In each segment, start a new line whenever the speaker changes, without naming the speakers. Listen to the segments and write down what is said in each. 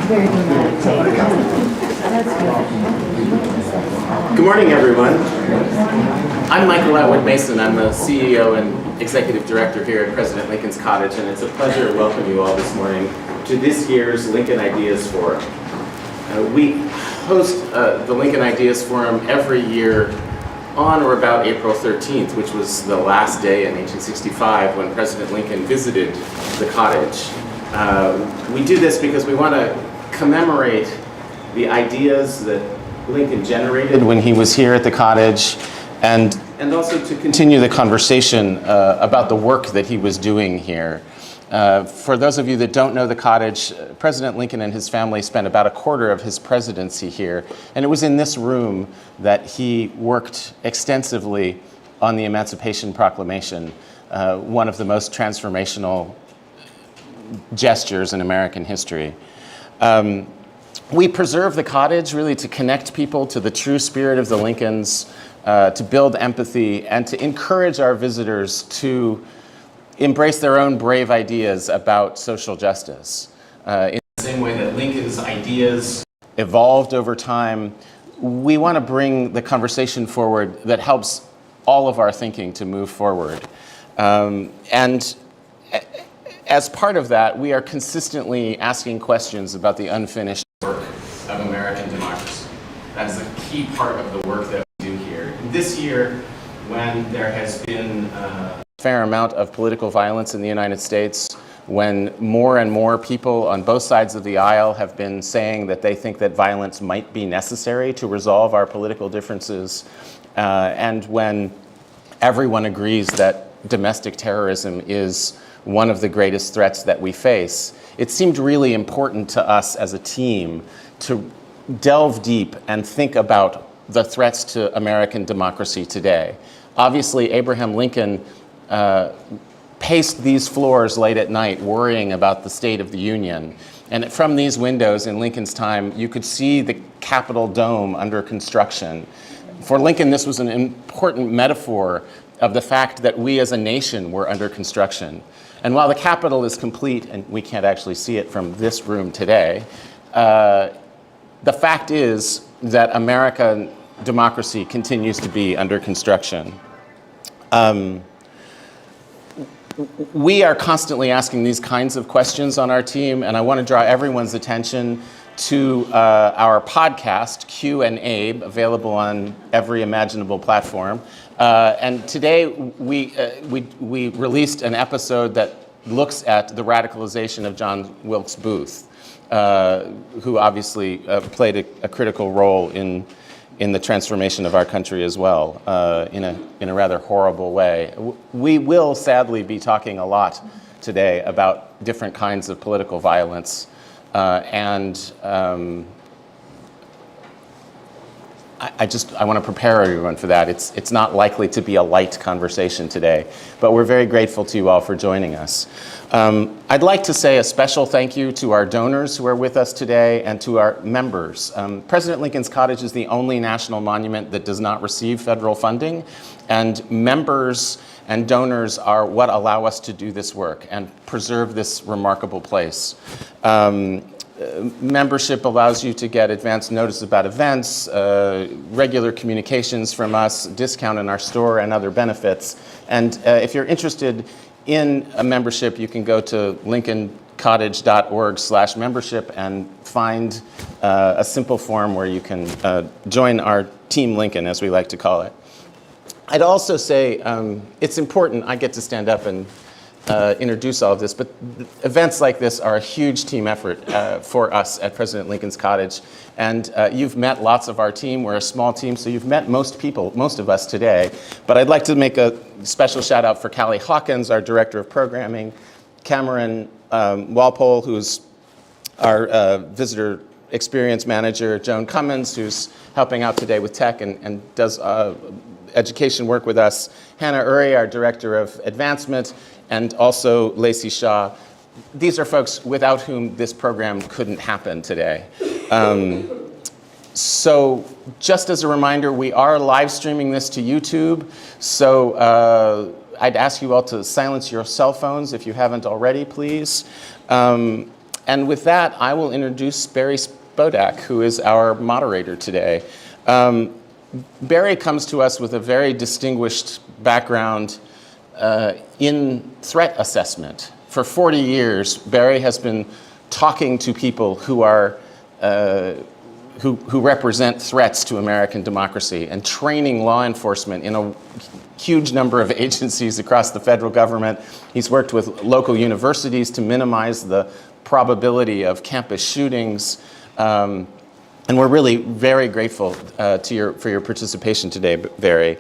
Very dramatic.
Good morning, everyone. I'm Michael Atwood Mason. I'm the CEO and Executive Director here at President Lincoln's Cottage, and it's a pleasure to welcome you all this morning to this year's Lincoln Ideas Forum. We host the Lincoln Ideas Forum every year on or about April 13th, which was the last day in 1865 when President Lincoln visited the cottage. We do this because we want to commemorate the ideas that Lincoln generated when he was here at the cottage, and also to continue the conversation about the work that he was doing here. For those of you that don't know the cottage, President Lincoln and his family spent about a quarter of his presidency here, and it was in this room that he worked extensively on the Emancipation Proclamation, one of the most transformational gestures in American history. We preserve the cottage really to connect people to the true spirit of the Lincolns, to build empathy, and to encourage our visitors to embrace their own brave ideas about social justice. In the same way that Lincoln's ideas evolved over time, we want to bring the conversation forward that helps all of our thinking to move forward. And as part of that, we are consistently asking questions about the unfinished work of American democracy. That is a key part of the work that we do here. This year, when there has been a fair amount of political violence in the United States, when more and more people on both sides of the aisle have been saying that they think that violence might be necessary to resolve our political differences, and when everyone agrees that domestic terrorism is one of the greatest threats that we face, it seemed really important to us as a team to delve deep and think about the threats to American democracy today. Obviously, Abraham Lincoln paced these floors late at night worrying about the state of the Union. And from these windows in Lincoln's time, you could see the Capitol dome under construction. For Lincoln, this was an important metaphor of the fact that we as a nation were under construction. And while the Capitol is complete, and we can't actually see it from this room today, the fact is that American democracy continues to be under construction. We are constantly asking these kinds of questions on our team, and I want to draw everyone's attention to our podcast, Q and Abe, available on every imaginable platform. And today we released an episode that looks at the radicalization of John Wilkes Booth, who obviously played a critical role in the transformation of our country as well, in a rather horrible way. We will sadly be talking a lot today about different kinds of political violence, and I want to prepare everyone for that. It's not likely to be a light conversation today, but we're very grateful to you all for joining us. I'd like to say a special thank you to our donors who are with us today and to our members. President Lincoln's Cottage is the only national monument that does not receive federal funding, and members and donors are what allow us to do this work and preserve this remarkable place. Membership allows you to get advance notice about events, regular communications from us, discount in our store, and other benefits. And if you're interested in a membership, you can go to lincolncottage.org/membership and find a simple form where you can join our Team Lincoln, as we like to call it. I'd also say it's important, I get to stand up and introduce all of this, but events like this are a huge team effort for us at President Lincoln's Cottage. And you've met lots of our team. We're a small team, so you've met most people, most of us today. But I'd like to make a special shout out for Callie Hawkins, our Director of Programming, Cameron Walpole, who's our Visitor Experience Manager, Joan Cummins, who's helping out today with tech and does education work with us, Hannah Uri, our Director of Advancement, and also Lacey Shaw. These are folks without whom this program couldn't happen today. So just as a reminder, we are live streaming this to YouTube. So I'd ask you all to silence your cell phones if you haven't already, please. And with that, I will introduce Barry Spodak, who is our moderator today. Barry comes to us with a very distinguished background in threat assessment. For 40 years, Barry has been talking to people who are who represent threats to American democracy and training law enforcement in a huge number of agencies across the federal government. He's worked with local universities to minimize the probability of campus shootings. And we're really very grateful for your participation today, Barry.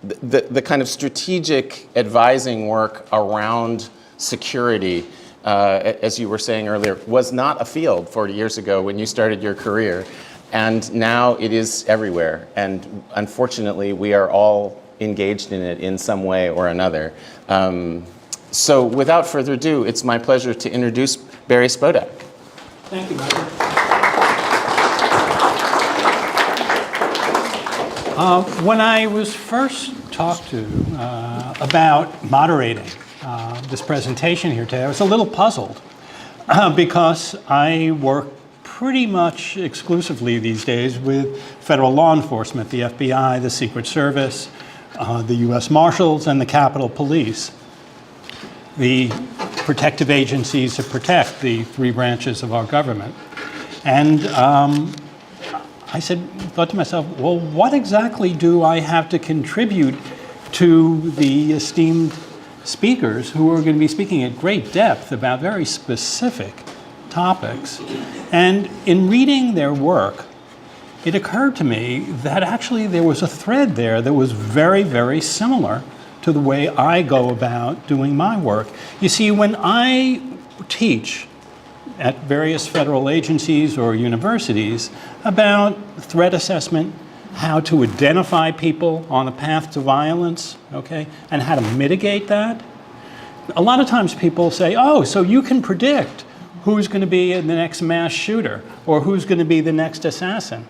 The kind of strategic advising work around security, as you were saying earlier, was not a field 40 years ago when you started your career. And now it is everywhere. And unfortunately, we are all engaged in it in some way or another. So without further ado, it's my pleasure to introduce Barry Spodak.
Thank you, Michael. When I was first talked to about moderating this presentation here today, I was a little puzzled because I work pretty much exclusively these days with federal law enforcement, the FBI, the Secret Service, the U.S. Marshals, and the Capitol Police, the protective agencies that protect the three branches of our government. And I thought to myself, well, what exactly do I have to contribute to the esteemed speakers who are going to be speaking at great depth about very specific topics? And in reading their work, it occurred to me that actually there was a thread there that was very, very similar to the way I go about doing my work. You see, when I teach at various federal agencies or universities about threat assessment, how to identify people on a path to violence, okay, and how to mitigate that, a lot of times people say, oh, so you can predict who's going to be the next mass shooter or who's going to be the next assassin.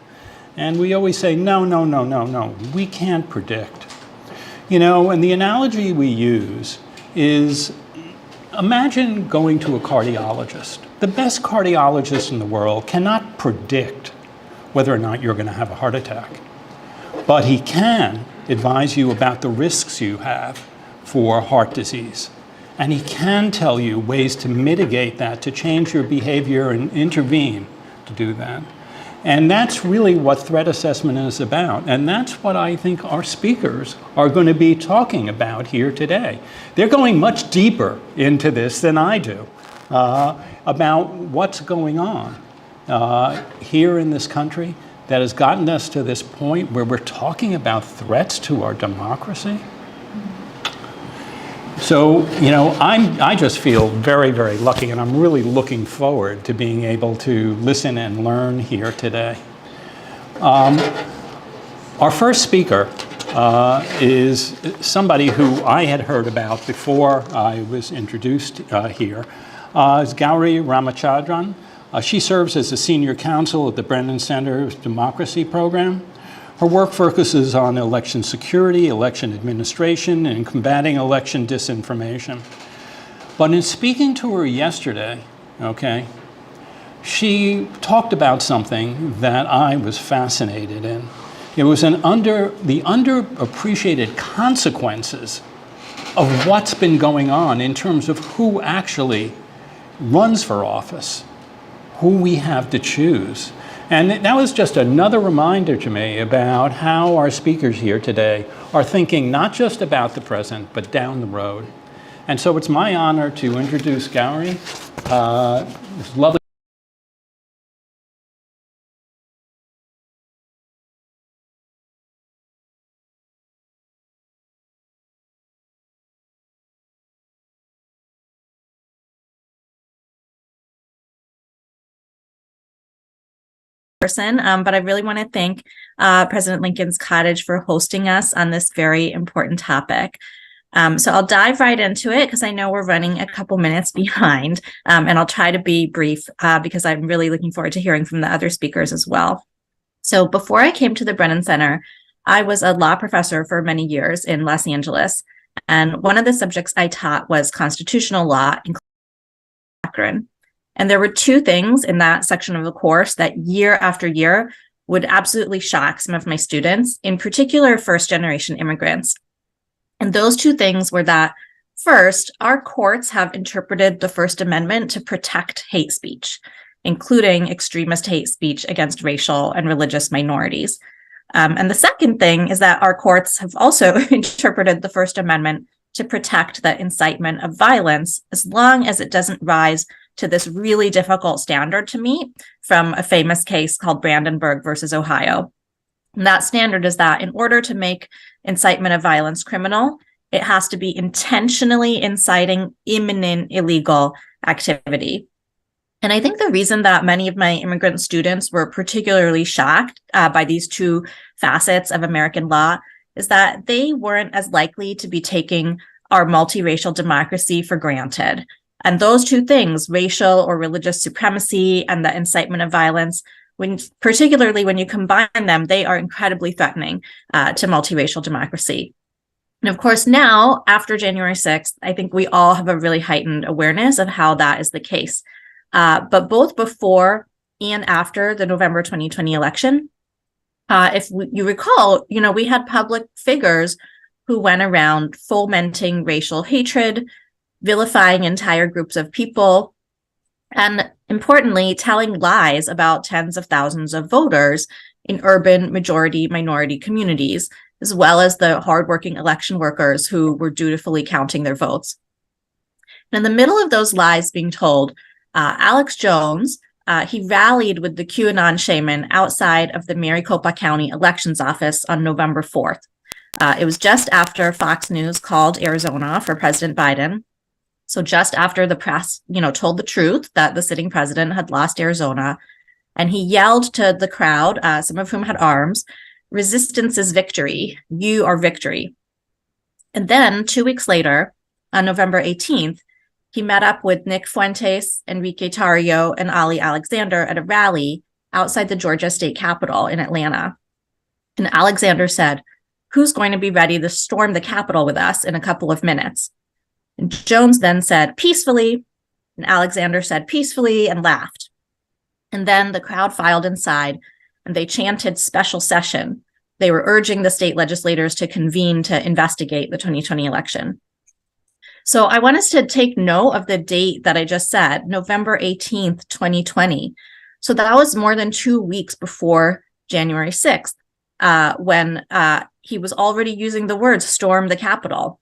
And we always say, no, no, no, no, no, we can't predict. You know, and the analogy we use is, imagine going to a cardiologist. The best cardiologist in the world cannot predict whether or not you're going to have a heart attack. But he can advise you about the risks you have for heart disease. And he can tell you ways to mitigate that, to change your behavior and intervene to do that. And that's really what threat assessment is about. And that's what I think our speakers are going to be talking about here today. They're going much deeper into this than I do about what's going on here in this country that has gotten us to this point where we're talking about threats to our democracy. So, you know, I just feel very, very lucky, and I'm really looking forward to being able to listen and learn here today. Our first speaker is somebody who I had heard about before I was introduced here, is Gauri Ramachandran. She serves as a senior counsel at the Brennan Center's Democracy Program. Her work focuses on election security, election administration, and combating election disinformation. But in speaking to her yesterday, okay, she talked about something that I was fascinated in. It was the underappreciated consequences of what's been going on in terms of who actually runs for office, who we have to choose. And that was just another reminder to me about how our speakers here today are thinking not just about the present, but down the road. And so it's my honor to introduce Gauri. It's lovely.
Person, but I really want to thank President Lincoln's Cottage for hosting us on this very important topic. So I'll dive right into it because I know we're running a couple minutes behind, and I'll try to be brief because I'm really looking forward to hearing from the other speakers as well. So before I came to the Brennan Center, I was a law professor for many years in Los Angeles, and one of the subjects I taught was constitutional law, doctrine. And there were two things in that section of the course that year after year would absolutely shock some of my students, in particular first-generation immigrants. And those two things were that, first, our courts have interpreted the First Amendment to protect hate speech, including extremist hate speech against racial and religious minorities. And the second thing is that our courts have also interpreted the First Amendment to protect the incitement of violence, as long as it doesn't rise to this really difficult standard to meet from a famous case called Brandenburg versus Ohio. And that standard is that in order to make incitement of violence criminal, it has to be intentionally inciting imminent illegal activity. And I think the reason that many of my immigrant students were particularly shocked by these two facets of American law is that they weren't as likely to be taking our multiracial democracy for granted. And those two things, racial or religious supremacy and the incitement of violence, particularly when you combine them, they are incredibly threatening to multiracial democracy. And of course, now, after January 6th, I think we all have a really heightened awareness of how that is the case. But both before and after the November 2020 election, if you recall, we had public figures who went around fomenting racial hatred, vilifying entire groups of people, and importantly, telling lies about tens of thousands of voters in urban majority minority communities, as well as the hardworking election workers who were dutifully counting their votes. And in the middle of those lies being told, Alex Jones, he rallied with the QAnon shaman outside of the Maricopa County Elections Office on November 4th. It was just after Fox News called Arizona for President Biden. So just after the press, told the truth that the sitting president had lost Arizona, and he yelled to the crowd, some of whom had arms, "Resistance is victory. You are victory." And then 2 weeks later, on November 18th, he met up with Nick Fuentes, Enrique Tarrio, and Ali Alexander at a rally outside the Georgia State Capitol in Atlanta. And Alexander said, "Who's going to be ready to storm the Capitol with us in a couple of minutes?" And Jones then said, "Peacefully," and Alexander said, "Peacefully," and laughed. And then the crowd filed inside, and they chanted special session. They were urging the state legislators to convene to investigate the 2020 election. So I want us to take note of the date that I just said, November 18th, 2020. So that was more than 2 weeks before January 6th, when he was already using the words storm the Capitol,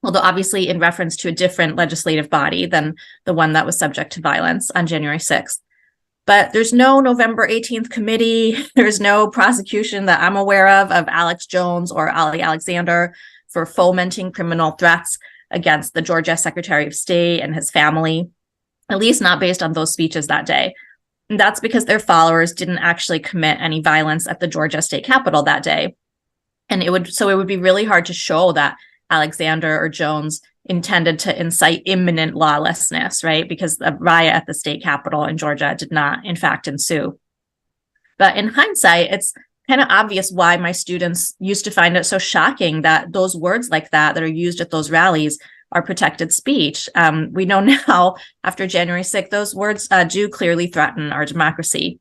although obviously in reference to a different legislative body than the one that was subject to violence on January 6th. But there's no November 18th committee. There's no prosecution that I'm aware of Alex Jones or Ali Alexander for fomenting criminal threats against the Georgia Secretary of State and his family, at least not based on those speeches that day. And that's because their followers didn't actually commit any violence at the Georgia State Capitol that day. And it would be really hard to show that Alexander or Jones intended to incite imminent lawlessness, right? Because the riot at the state capitol in Georgia did not, in fact, ensue. But in hindsight, it's kind of obvious why my students used to find it so shocking that those words like that are used at those rallies are protected speech. We know now, after January 6th, those words do clearly threaten our democracy.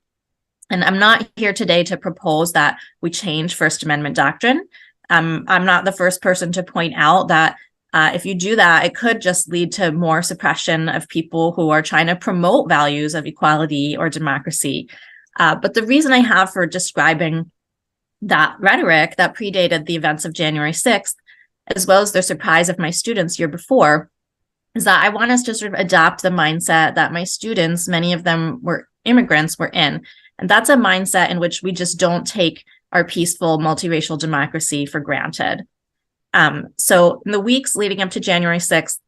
And I'm not here today to propose that we change First Amendment doctrine. I'm not the first person to point out that if you do that, it could just lead to more suppression of people who are trying to promote values of equality or democracy. But the reason I have for describing that rhetoric that predated the events of January 6th, as well as the surprise of my students year before, is that I want us to sort of adopt the mindset that my students, many of them were immigrants, were in. And that's a mindset in which we just don't take our peaceful multiracial democracy for granted. So in the weeks leading up to January 6th,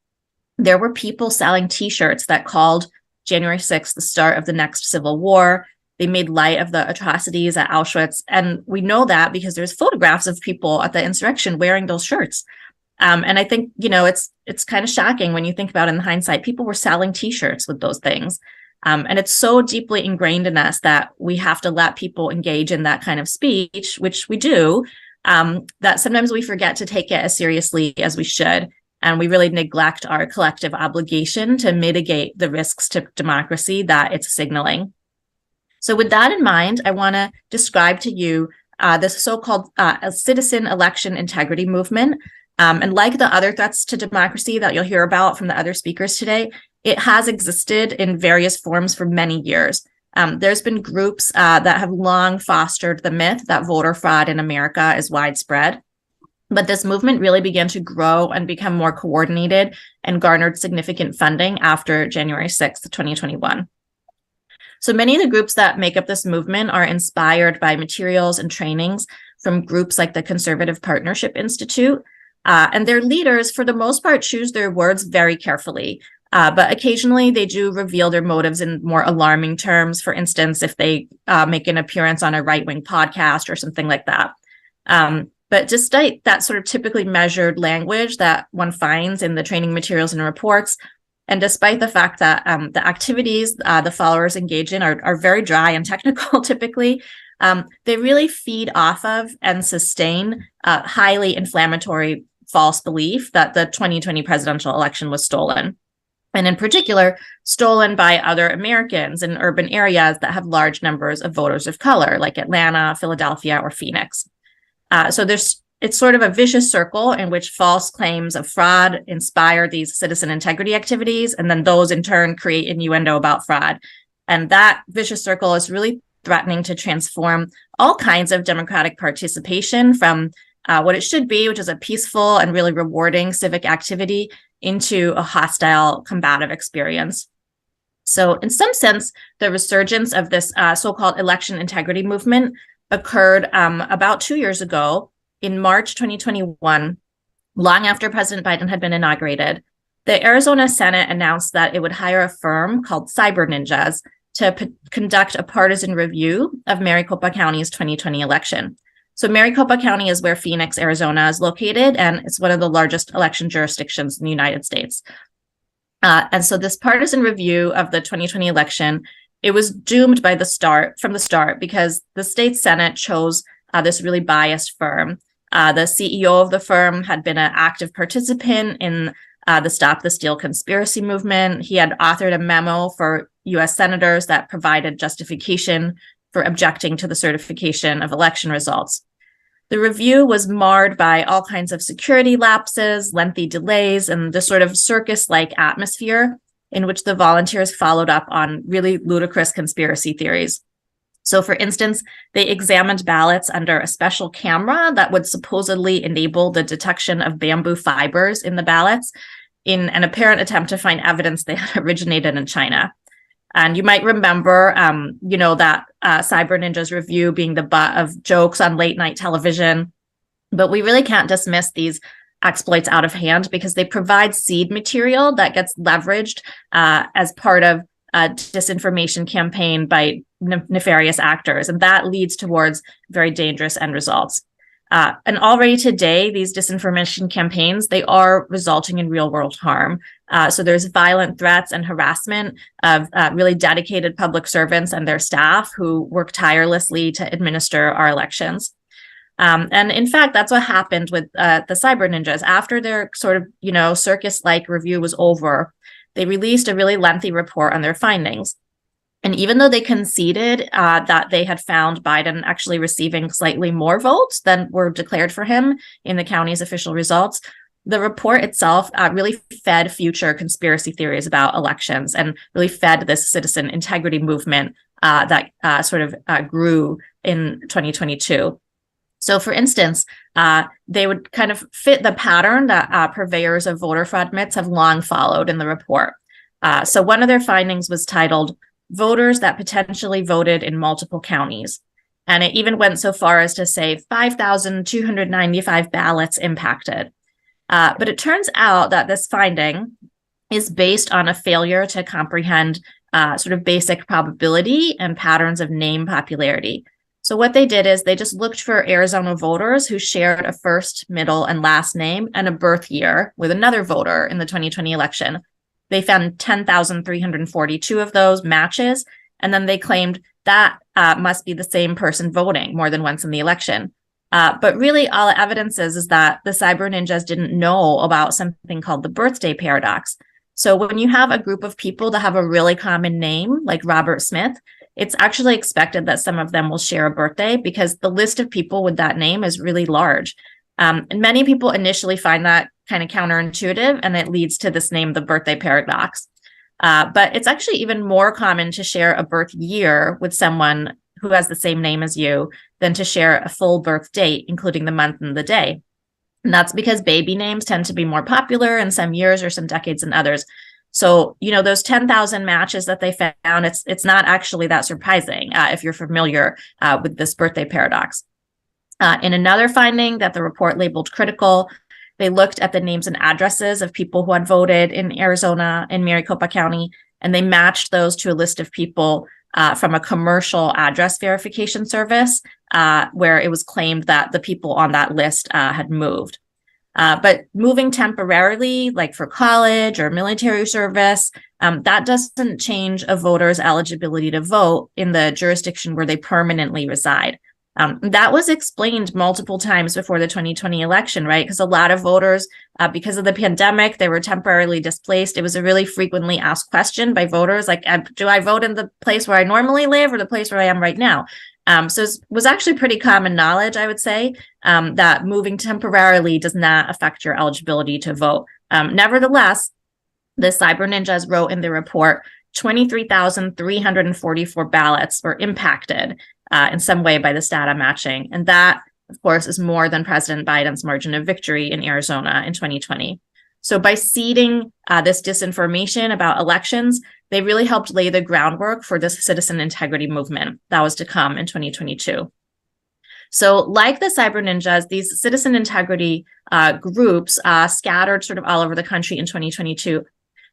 there were people selling T-shirts that called January 6th the start of the next civil war. They made light of the atrocities at Auschwitz. And we know that because there's photographs of people at the insurrection wearing those shirts. And I think, it's kind of shocking when you think about it in hindsight. People were selling T-shirts with those things. And it's so deeply ingrained in us that we have to let people engage in that kind of speech, which we do, that sometimes we forget to take it as seriously as we should. and we really neglect our collective obligation to mitigate the risks to democracy that it's signaling. So with that in mind, I want to describe to you this so-called citizen election integrity movement. And like the other threats to democracy that you'll hear about from the other speakers today, it has existed in various forms for many years. There's been groups that have long fostered the myth that voter fraud in America is widespread. But this movement really began to grow and become more coordinated and garnered significant funding after January 6th, 2021. So many of the groups that make up this movement are inspired by materials and trainings from groups like the Conservative Partnership Institute. And their leaders, for the most part, choose their words very carefully. But occasionally they do reveal their motives in more alarming terms. For instance, if they make an appearance on a right-wing podcast or something like that. But despite that sort of typically measured language that one finds in the training materials and reports, and despite the fact that the activities the followers engage in are very dry and technical typically, they really feed off of and sustain highly inflammatory false belief that the 2020 presidential election was stolen. And in particular, stolen by other Americans in urban areas that have large numbers of voters of color, like Atlanta, Philadelphia, or Phoenix. So it's sort of a vicious circle in which false claims of fraud inspire these citizen integrity activities, and then those in turn create innuendo about fraud. And that vicious circle is really threatening to transform all kinds of democratic participation from what it should be, which is a peaceful and really rewarding civic activity, into a hostile, combative experience. So in some sense, the resurgence of this so-called election integrity movement occurred about 2 years ago in March 2021, long after President Biden had been inaugurated. The Arizona Senate announced that it would hire a firm called Cyber Ninjas to conduct a partisan review of Maricopa County's 2020 election. So Maricopa County is where Phoenix, Arizona is located, and it's one of the largest election jurisdictions in the United States. And so this partisan review of the 2020 election, it was doomed from the start because the state Senate chose this really biased firm. The CEO of the firm had been an active participant in the Stop the Steal conspiracy movement. He had authored a memo for U.S. senators that provided justification for objecting to the certification of election results. The review was marred by all kinds of security lapses, lengthy delays, and the sort of circus-like atmosphere in which the volunteers followed up on really ludicrous conspiracy theories. So, for instance, they examined ballots under a special camera that would supposedly enable the detection of bamboo fibers in the ballots in an apparent attempt to find evidence they had originated in China. And you might remember, that Cyber Ninjas review being the butt of jokes on late night television. But we really can't dismiss these exploits out of hand because they provide seed material that gets leveraged as part of a disinformation campaign by nefarious actors. And that leads towards very dangerous end results. And already today, these disinformation campaigns, they are resulting in real world harm. So there's violent threats and harassment of really dedicated public servants and their staff who work tirelessly to administer our elections. And in fact, that's what happened with the Cyber Ninjas. After their sort of, circus-like review was over, they released a really lengthy report on their findings. And even though they conceded that they had found Biden actually receiving slightly more votes than were declared for him in the county's official results, the report itself really fed future conspiracy theories about elections and really fed this citizen integrity movement that grew in 2022. So, for instance, they would kind of fit the pattern that purveyors of voter fraud myths have long followed in the report. So one of their findings was titled, "Voters that potentially voted in multiple counties." And it even went so far as to say 5,295 ballots impacted. But it turns out that this finding is based on a failure to comprehend sort of basic probability and patterns of name popularity. So what they did is they just looked for Arizona voters who shared a first, middle, and last name and a birth year with another voter in the 2020 election. They found 10,342 of those matches, and then they claimed that must be the same person voting more than once in the election. But really, all the evidence is that the cyber ninjas didn't know about something called the birthday paradox. So when you have a group of people that have a really common name, like Robert Smith, it's actually expected that some of them will share a birthday because the list of people with that name is really large. And many people initially find that kind of counterintuitive, and it leads to this name, the birthday paradox. But it's actually even more common to share a birth year with someone who has the same name as you than to share a full birth date, including the month and the day. And that's because baby names tend to be more popular in some years or some decades than others. So, those 10,000 matches that they found, it's not actually that surprising if you're familiar with this birthday paradox. In another finding that the report labeled critical, they looked at the names and addresses of people who had voted in Arizona in Maricopa County, and they matched those to a list of people from a commercial address verification service where it was claimed that the people on that list had moved. But moving temporarily, like for college or military service, that doesn't change a voter's eligibility to vote in the jurisdiction where they permanently reside. That was explained multiple times before the 2020 election, right? Because a lot of voters, because of the pandemic, they were temporarily displaced. It was a really frequently asked question by voters, like, do I vote in the place where I normally live or the place where I am right now? So it was actually pretty common knowledge, I would say, that moving temporarily does not affect your eligibility to vote. Nevertheless, the cyber ninjas wrote in the report 23,344 ballots were impacted in some way by this data matching. And that, of course, is more than President Biden's margin of victory in Arizona in 2020. So by seeding this disinformation about elections, they really helped lay the groundwork for this citizen integrity movement that was to come in 2022. So like the cyber ninjas, these citizen integrity groups scattered sort of all over the country in 2022,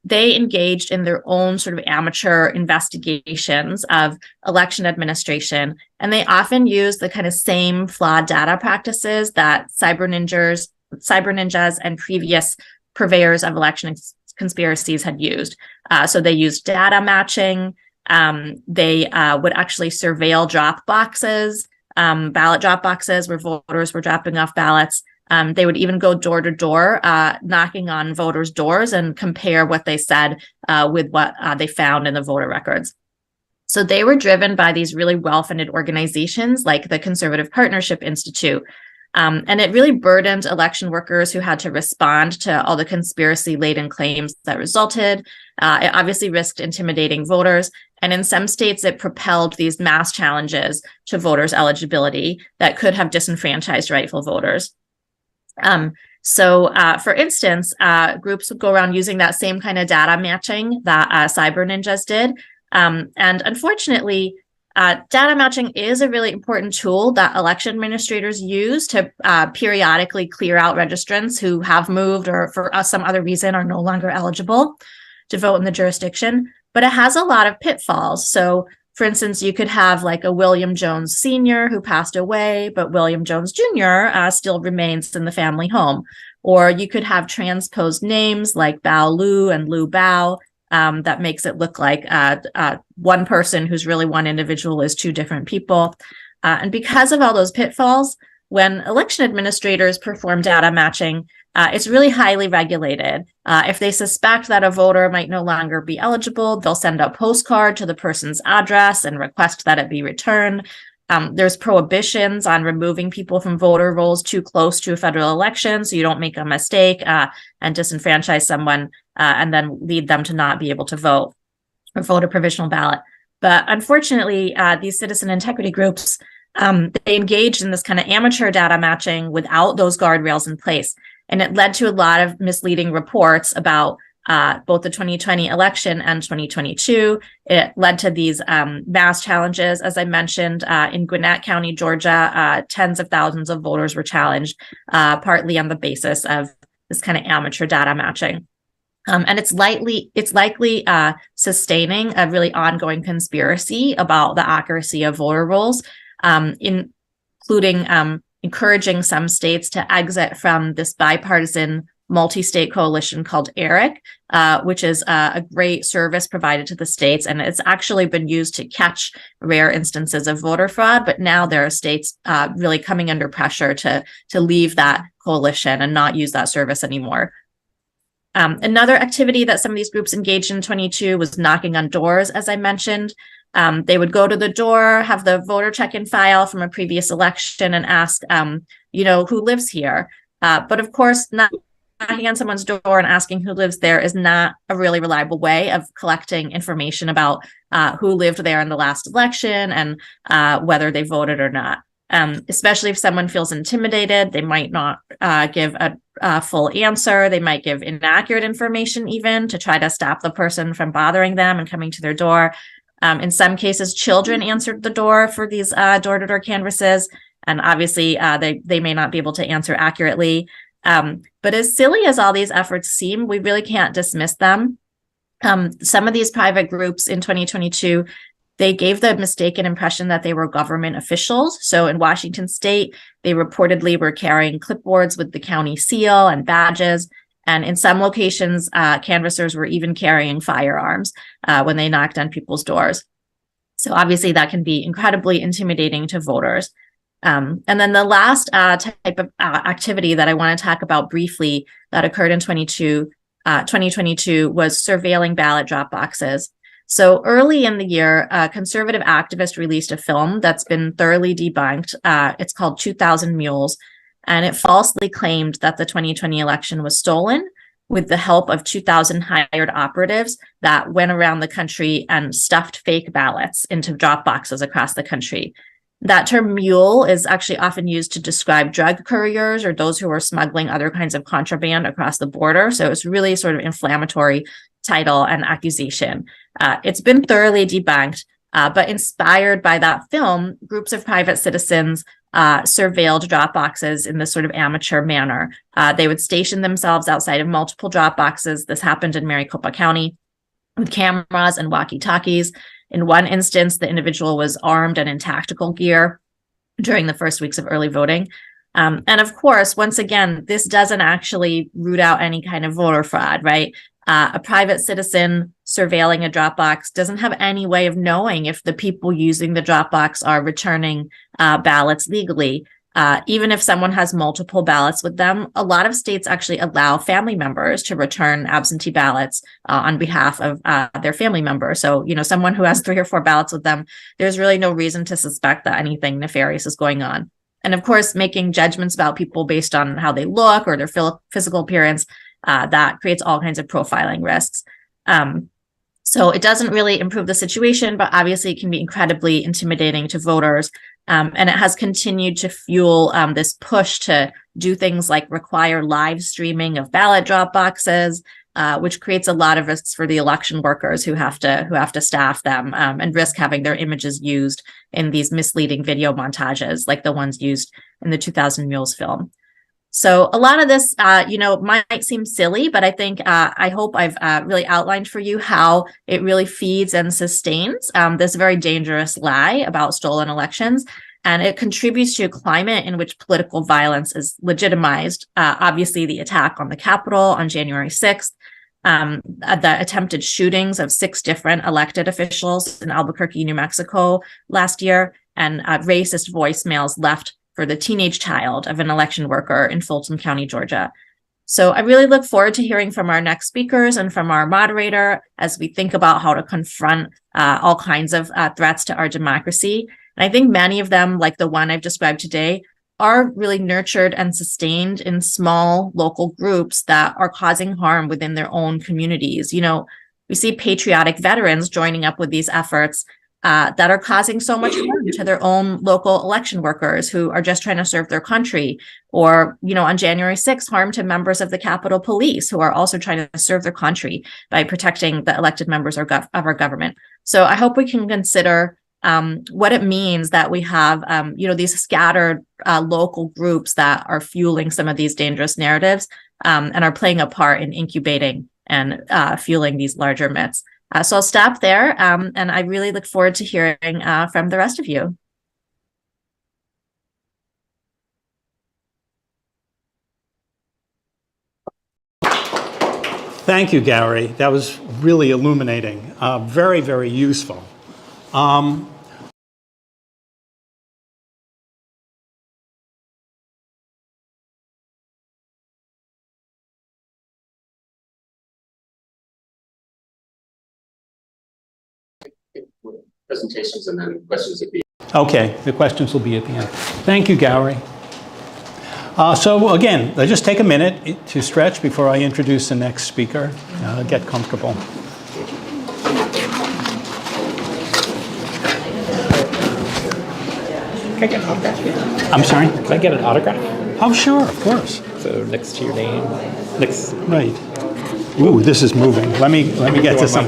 they engaged in their own sort of amateur investigations of election administration. And they often used the kind of same flawed data practices that cyber ninjas and previous purveyors of election conspiracies had used. So they used data matching. They would actually surveil drop boxes, ballot drop boxes where voters were dropping off ballots. They would even go door to door, knocking on voters' doors and compare what they said with what they found in the voter records. So they were driven by these really well-funded organizations like the Conservative Partnership Institute. And it really burdened election workers who had to respond to all the conspiracy-laden claims that resulted. It obviously risked intimidating voters. And in some states, it propelled these mass challenges to voters' eligibility that could have disenfranchised rightful voters. So for instance, groups would go around using that same kind of data matching that cyber ninjas did. And unfortunately, data matching is a really important tool that election administrators use to periodically clear out registrants who have moved or for some other reason are no longer eligible to vote in the jurisdiction. But it has a lot of pitfalls. So for instance, you could have like a William Jones Sr. who passed away, but William Jones Jr. Still remains in the family home. Or you could have transposed names like Bao Lu and Lu Bao that makes it look like one person who's really one individual is two different people. And because of all those pitfalls, when election administrators perform data matching, it's really highly regulated. If they suspect that a voter might no longer be eligible, they'll send a postcard to the person's address and request that it be returned. There's prohibitions on removing people from voter rolls too close to a federal election so you don't make a mistake and disenfranchise someone and then lead them to not be able to vote or vote a provisional ballot. But unfortunately, these citizen integrity groups, they engaged in this kind of amateur data matching without those guardrails in place. And it led to a lot of misleading reports about both the 2020 election and 2022. It led to these mass challenges. As I mentioned, in Gwinnett County, Georgia, tens of thousands of voters were challenged, partly on the basis of this kind of amateur data matching. And it's likely sustaining a really ongoing conspiracy about the accuracy of voter rolls, including encouraging some states to exit from this bipartisan multi-state coalition called ERIC, which is a great service provided to the states. And it's actually been used to catch rare instances of voter fraud. But now there are states really coming under pressure to leave that coalition and not use that service anymore. Another activity that some of these groups engaged in 22 was knocking on doors, as I mentioned. They would go to the door, have the voter check-in file from a previous election and ask, who lives here? But of course, knocking on someone's door and asking who lives there is not a really reliable way of collecting information about who lived there in the last election and whether they voted or not. Especially if someone feels intimidated, they might not give a full answer. They might give inaccurate information even to try to stop the person from bothering them and coming to their door. In some cases, children answered the door for these door-to-door canvasses, and obviously they may not be able to answer accurately. But as silly as all these efforts seem, we really can't dismiss them. Some of these private groups in 2022, they gave the mistaken impression that they were government officials. So in Washington state, they reportedly were carrying clipboards with the county seal and badges. And in some locations, canvassers were even carrying firearms when they knocked on people's doors. So obviously that can be incredibly intimidating to voters. And then the last type of activity that I want to talk about briefly that occurred in 2022 was surveilling ballot drop boxes. So early in the year, a conservative activist released a film that's been thoroughly debunked. It's called 2000 Mules, and it falsely claimed that the 2020 election was stolen with the help of 2,000 hired operatives that went around the country and stuffed fake ballots into drop boxes across the country. That term mule is actually often used to describe drug couriers or those who are smuggling other kinds of contraband across the border. So it's really sort of inflammatory title and accusation. It's been thoroughly debunked, but inspired by that film, groups of private citizens surveilled drop boxes in this sort of amateur manner. They would station themselves outside of multiple drop boxes. This happened in Maricopa County with cameras and walkie-talkies. In one instance, the individual was armed and in tactical gear during the first weeks of early voting. And of course, once again, this doesn't actually root out any kind of voter fraud, right? A private citizen surveilling a Dropbox doesn't have any way of knowing if the people using the Dropbox are returning ballots legally. Even if someone has multiple ballots with them, a lot of states actually allow family members to return absentee ballots on behalf of their family member. So, someone who has 3 or 4 ballots with them, there's really no reason to suspect that anything nefarious is going on. And of course, making judgments about people based on how they look or their physical appearance, that creates all kinds of profiling risks. So it doesn't really improve the situation, but obviously it can be incredibly intimidating to voters. And it has continued to fuel this push to do things like require live streaming of ballot drop boxes, which creates a lot of risks for the election workers who have to staff them and risk having their images used in these misleading video montages like the ones used in the 2000 Mules film. So a lot of this, might seem silly, but I think I hope I've really outlined for you how it really feeds and sustains this very dangerous lie about stolen elections. And it contributes to a climate in which political violence is legitimized. Obviously, the attack on the Capitol on January 6th, the attempted shootings of 6 different elected officials in Albuquerque, New Mexico last year, and racist voicemails left for the teenage child of an election worker in Fulton County, Georgia. So I really look forward to hearing from our next speakers and from our moderator as we think about how to confront all kinds of threats to our democracy. And I think many of them, like the one I've described today, are really nurtured and sustained in small local groups that are causing harm within their own communities. We see patriotic veterans joining up with these efforts that are causing so much harm to their own local election workers who are just trying to serve their country. Or, on January 6th, harm to members of the Capitol Police who are also trying to serve their country by protecting the elected members of our government. So I hope we can consider what it means that we have, these scattered local groups that are fueling some of these dangerous narratives and are playing a part in incubating and fueling these larger myths. So I'll stop there, and I really look forward to hearing from the rest of you.
Thank you, Gary. That was really illuminating. Very, very useful.
Presentations and then questions at the end.
Okay, the questions will be at the end. Thank you, Gary. So again, let's just take a minute to stretch before I introduce the next speaker. Get comfortable.
Can I get an autograph?
I'm sorry?
Can I get an autograph?
Oh, sure, of course.
So next to your name, next.
Right. Ooh, this is moving. Let me get to some.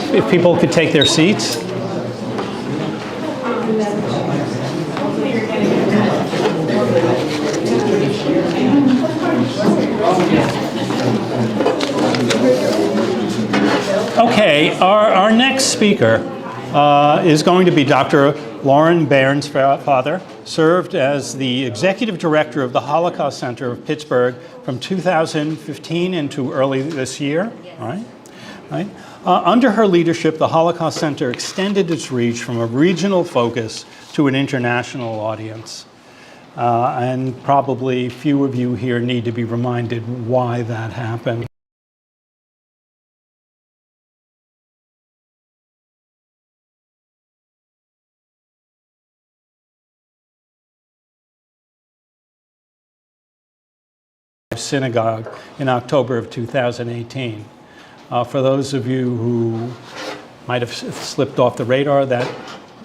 If people could take their seats. Okay, our next speaker is going to be Dr. Lauren Bairnsfather, served as the executive director of the Holocaust Center of Pittsburgh from 2015 into early this year. Right? Under her leadership, the Holocaust Center extended its reach from a regional focus to an international audience. And probably few of you here need to be reminded why that happened. Synagogue in October of 2018. For those of you who might have slipped off the radar, that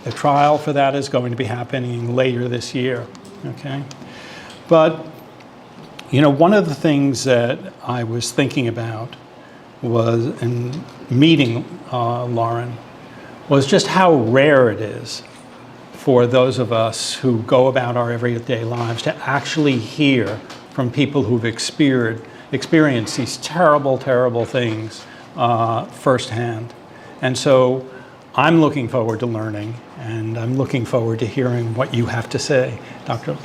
the trial for that is going to be happening later this year. Okay, but you know, one of the things that I was thinking about was in meeting Lauren was just how rare it is for those of us who go about our everyday lives to actually hear from people who've experienced these terrible, terrible things firsthand. And so I'm looking forward to learning, and I'm looking forward to hearing what you have to say. Dr.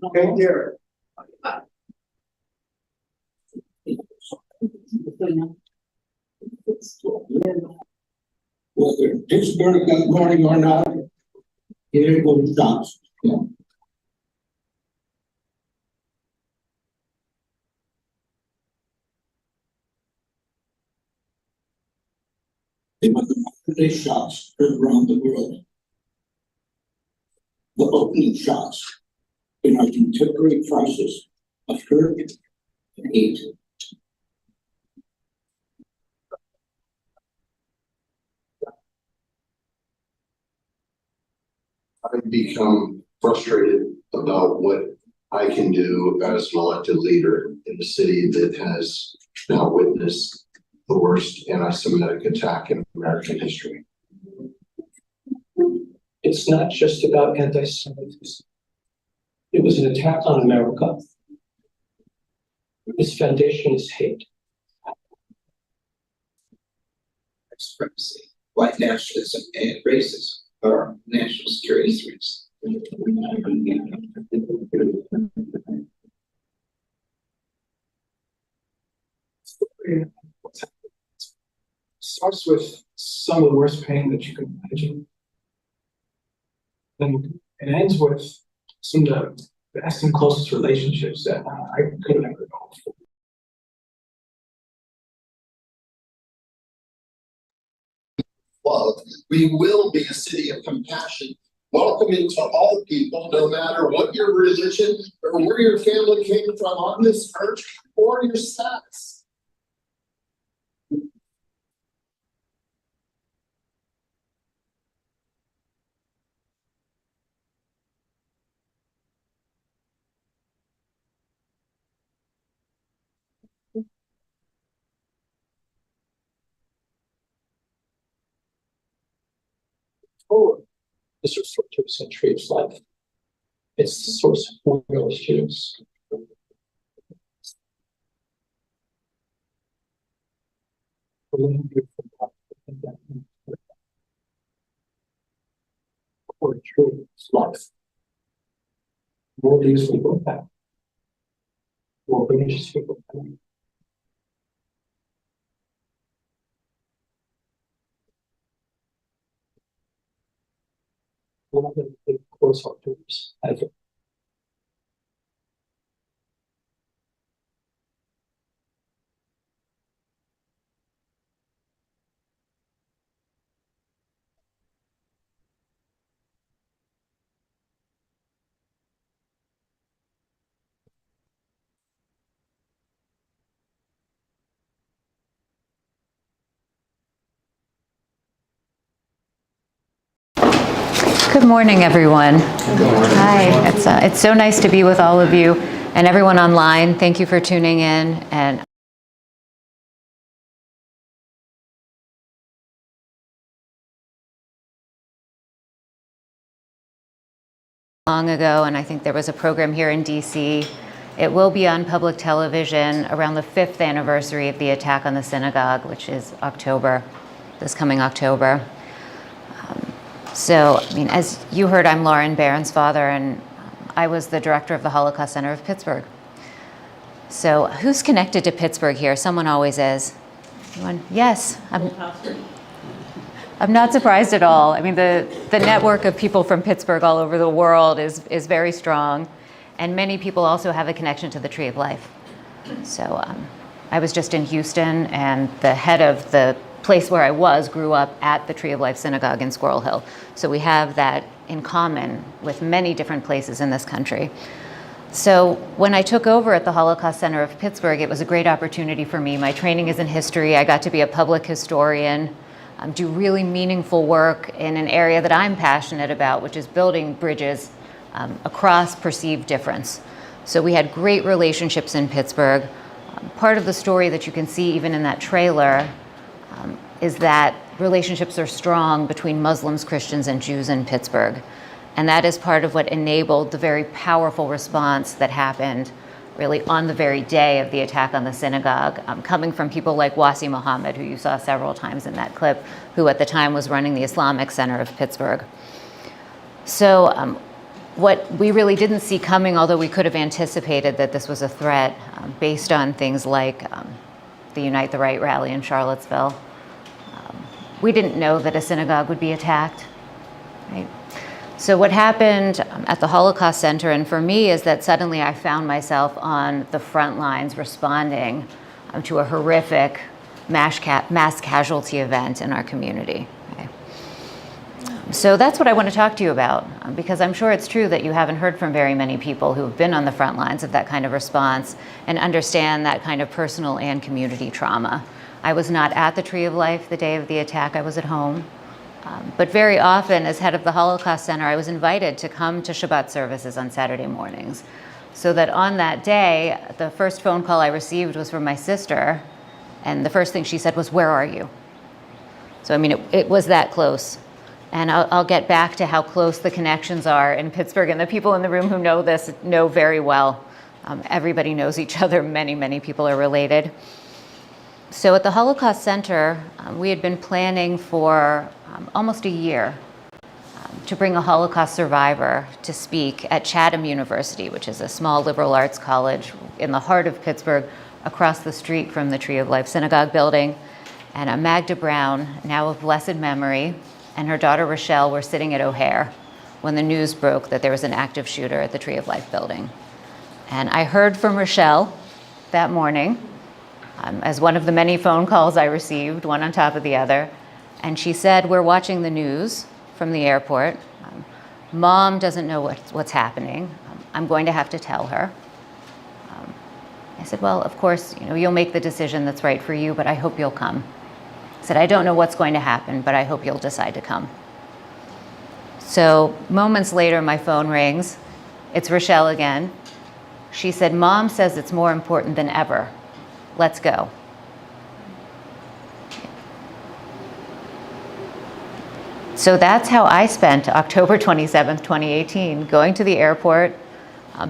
Okay, here. Whether Pittsburgh got morning or not, here goes Johnson. They were the modern-day shots heard around the world. The opening shots in our contemporary crisis of hurt and hate.
I've become frustrated about what I can do as an elected leader in the city that has now witnessed the worst anti-Semitic attack in American history.
It's not just about anti-Semitism. It was an attack on America,
This foundation is hate.
Supremacy, white nationalism, and racism are national security threats.
Starts with some of the worst pain that you can imagine. And it ends with some of the best and closest relationships that I could never know before.
Love, we will be a city of compassion, welcoming to all people, no matter what your religion or where your family came from on this earth or your status.
Forward is referred to as a tree of life. It's the source of relationships. Or tree of life. More these people have. More religious people have. One of the close outdoors ever.
Good morning, everyone. Hi, it's so nice to be with all of you and everyone online. Thank you for tuning in. And long ago, and I think there was a program here in DC. It will be on public television around the 5th anniversary of the attack on the synagogue, which is October, this coming October. So, I mean, as you heard, I'm Lauren Bairnsfather, and I was the director of the Holocaust Center of Pittsburgh. So, who's connected to Pittsburgh here? Someone always is. Anyone? Yes. I'm not surprised at all. I mean, the network of people from Pittsburgh all over the world is very strong, and many people also have a connection to the Tree of Life. So, I was just in Houston, and the head of the place where I was grew up at the Tree of Life Synagogue in Squirrel Hill. So we have that in common with many different places in this country. So when I took over at the Holocaust Center of Pittsburgh, it was a great opportunity for me. My training is in history. I got to be a public historian, do really meaningful work in an area that I'm passionate about, which is building bridges across perceived difference. So we had great relationships in Pittsburgh. Part of the story that you can see even in that trailer is that relationships are strong between Muslims, Christians, and Jews in Pittsburgh. And that is part of what enabled the very powerful response that happened really on the very day of the attack on the synagogue, coming from people like Wasi Muhammad, who you saw several times in that clip, who at the time was running the Islamic Center of Pittsburgh. So what we really didn't see coming, although we could have anticipated that this was a threat based on things like the Unite the Right rally in Charlottesville. We didn't know that a synagogue would be attacked, right? So what happened at the Holocaust Center, and for me, is that suddenly I found myself on the front lines responding to a horrific mass casualty event in our community. Okay? So that's what I want to talk to you about, because I'm sure it's true that you haven't heard from very many people who have been on the front lines of that kind of response and understand that kind of personal and community trauma. I was not at the Tree of Life the day of the attack. I was at home. But very often, as head of the Holocaust Center, I was invited to come to Shabbat services on Saturday mornings. So that on that day, the first phone call I received was from my sister, and the first thing she said was, "Where are you?" So, I mean, it was that close. And I'll get back to how close the connections are in Pittsburgh, and the people in the room who know this know very well Everybody knows each other. Many, many people are related. So at the Holocaust Center, we had been planning for almost a year to bring a Holocaust survivor to speak at Chatham University, which is a small liberal arts college in the heart of Pittsburgh, across the street from the Tree of Life Synagogue building. And Magda Brown, now of blessed memory, and her daughter Rochelle were sitting at O'Hare when the news broke that there was an active shooter at the Tree of Life building. And I heard from Rochelle that morning, as one of the many phone calls I received, one on top of the other. And she said, "We're watching the news from the airport. Mom doesn't know what's happening. I'm going to have to tell her." I said, "Well, of course, you'll make the decision that's right for you, but I hope you'll come." I said, "I don't know what's going to happen, but I hope you'll decide to come." So moments later, my phone rings. It's Rochelle again. She said, "Mom says it's more important than ever. Let's go." So that's how I spent October 27th, 2018, going to the airport,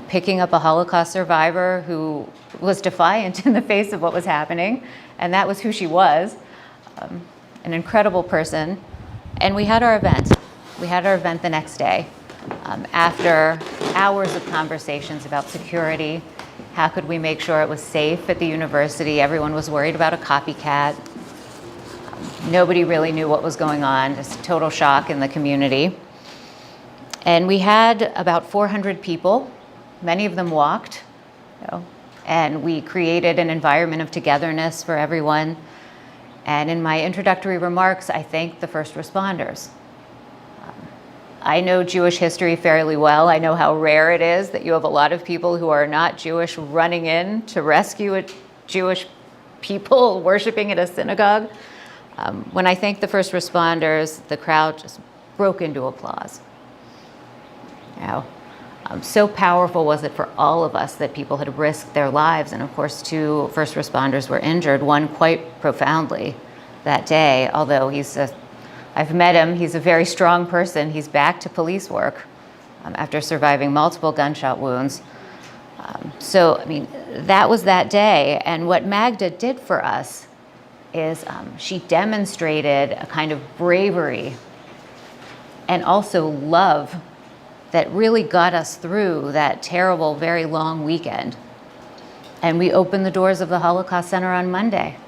picking up a Holocaust survivor who was defiant in the face of what was happening, and that was who she was, an incredible person. And we had our event. We had our event the next day. After hours of conversations about security, how could we make sure it was safe at the university? Everyone was worried about a copycat. Nobody really knew what was going on, just total shock in the community. And we had about 400 people. Many of them walked, and we created an environment of togetherness for everyone. And in my introductory remarks, I thanked the first responders. I know Jewish history fairly well. I know how rare it is that you have a lot of people who are not Jewish running in to rescue Jewish people worshiping at a synagogue. When I thanked the first responders, the crowd just broke into applause. So powerful was it for all of us that people had risked their lives. And of course, 2 first responders were injured, one quite profoundly that day, although I've met him, he's a very strong person. He's back to police work after surviving multiple gunshot wounds. That was that day. And what Magda did for us is she demonstrated a kind of bravery and also love that really got us through that terrible, very long weekend. And we opened the doors of the Holocaust Center on Monday.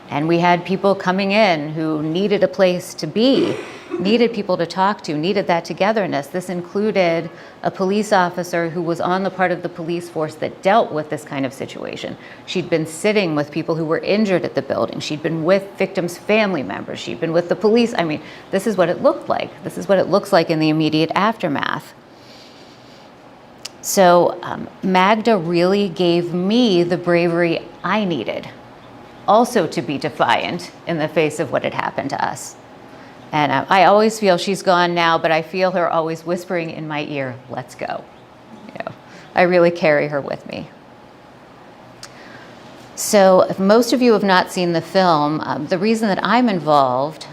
And we had people coming in who needed a place to be, needed people to talk to, needed that togetherness. This included a police officer who was on the part of the police force that dealt with this kind of situation. She'd been sitting with people who were injured at the building. She'd been with victims' family members. She'd been with the police. This is what it looked like. This is what it looks like in the immediate aftermath. So Magda really gave me the bravery I needed, also to be defiant in the face of what had happened to us. And I always feel she's gone now, but I feel her always whispering in my ear, "Let's go." I really carry her with me. So if most of you have not seen the film, the reason that I'm involved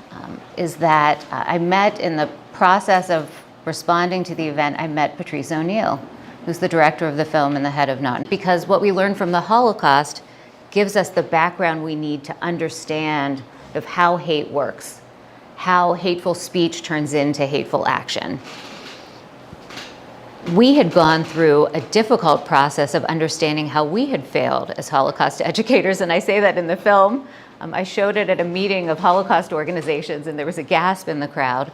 is that I met in the process of responding to the event, I met Patrice O'Neill, who's the director of the film and the head of Naughton. Because what we learned from the Holocaust gives us the background we need to understand of how hate works, how hateful speech turns into hateful action. We had gone through a difficult process of understanding how we had failed as Holocaust educators, and I say that in the film. I showed it at a meeting of Holocaust organizations, and there was a gasp in the crowd.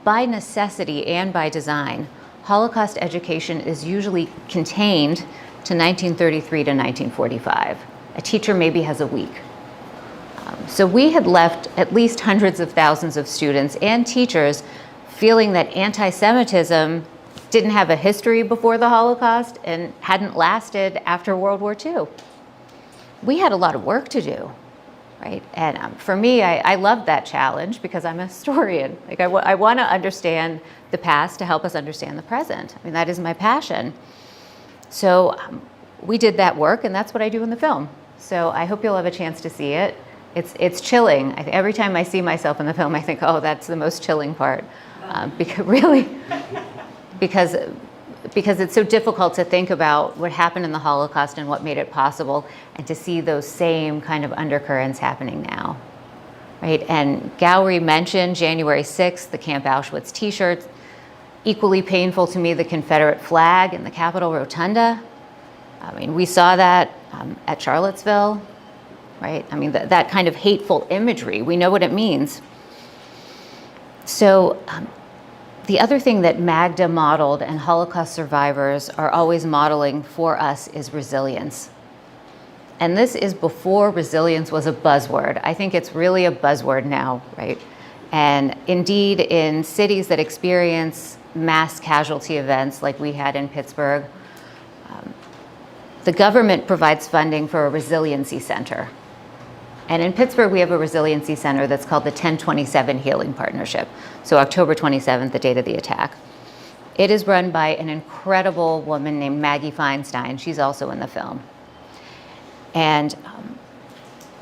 By necessity and by design, Holocaust education is usually contained to 1933 to 1945. A teacher maybe has a week. So we had left at least hundreds of thousands of students and teachers feeling that anti-Semitism didn't have a history before the Holocaust and hadn't lasted after World War II. We had a lot of work to do, right? And for me, I love that challenge because I'm a historian. I want to understand the past to help us understand the present. That is my passion. So we did that work, and that's what I do in the film. So I hope you'll have a chance to see it. It's chilling. Every time I see myself in the film, I think, oh, that's the most chilling part. Because because it's so difficult to think about what happened in the Holocaust and what made it possible, and to see those same kind of undercurrents happening now, right? And Gowrie mentioned January 6th, the Camp Auschwitz t-shirts. Equally painful to me, the Confederate flag in the Capitol Rotunda. I mean, we saw that at Charlottesville, right? I mean, that kind of hateful imagery, we know what it means. So the other thing that Magda modeled and Holocaust survivors are always modeling for us is resilience. And this is before resilience was a buzzword. I think it's really a buzzword now, right? And indeed, in cities that experience mass casualty events like we had in Pittsburgh, the government provides funding for a resiliency center. And in Pittsburgh, we have a resiliency center that's called the 1027 Healing Partnership. So October 27th, the date of the attack. It is run by an incredible woman named Maggie Feinstein. She's also in the film. And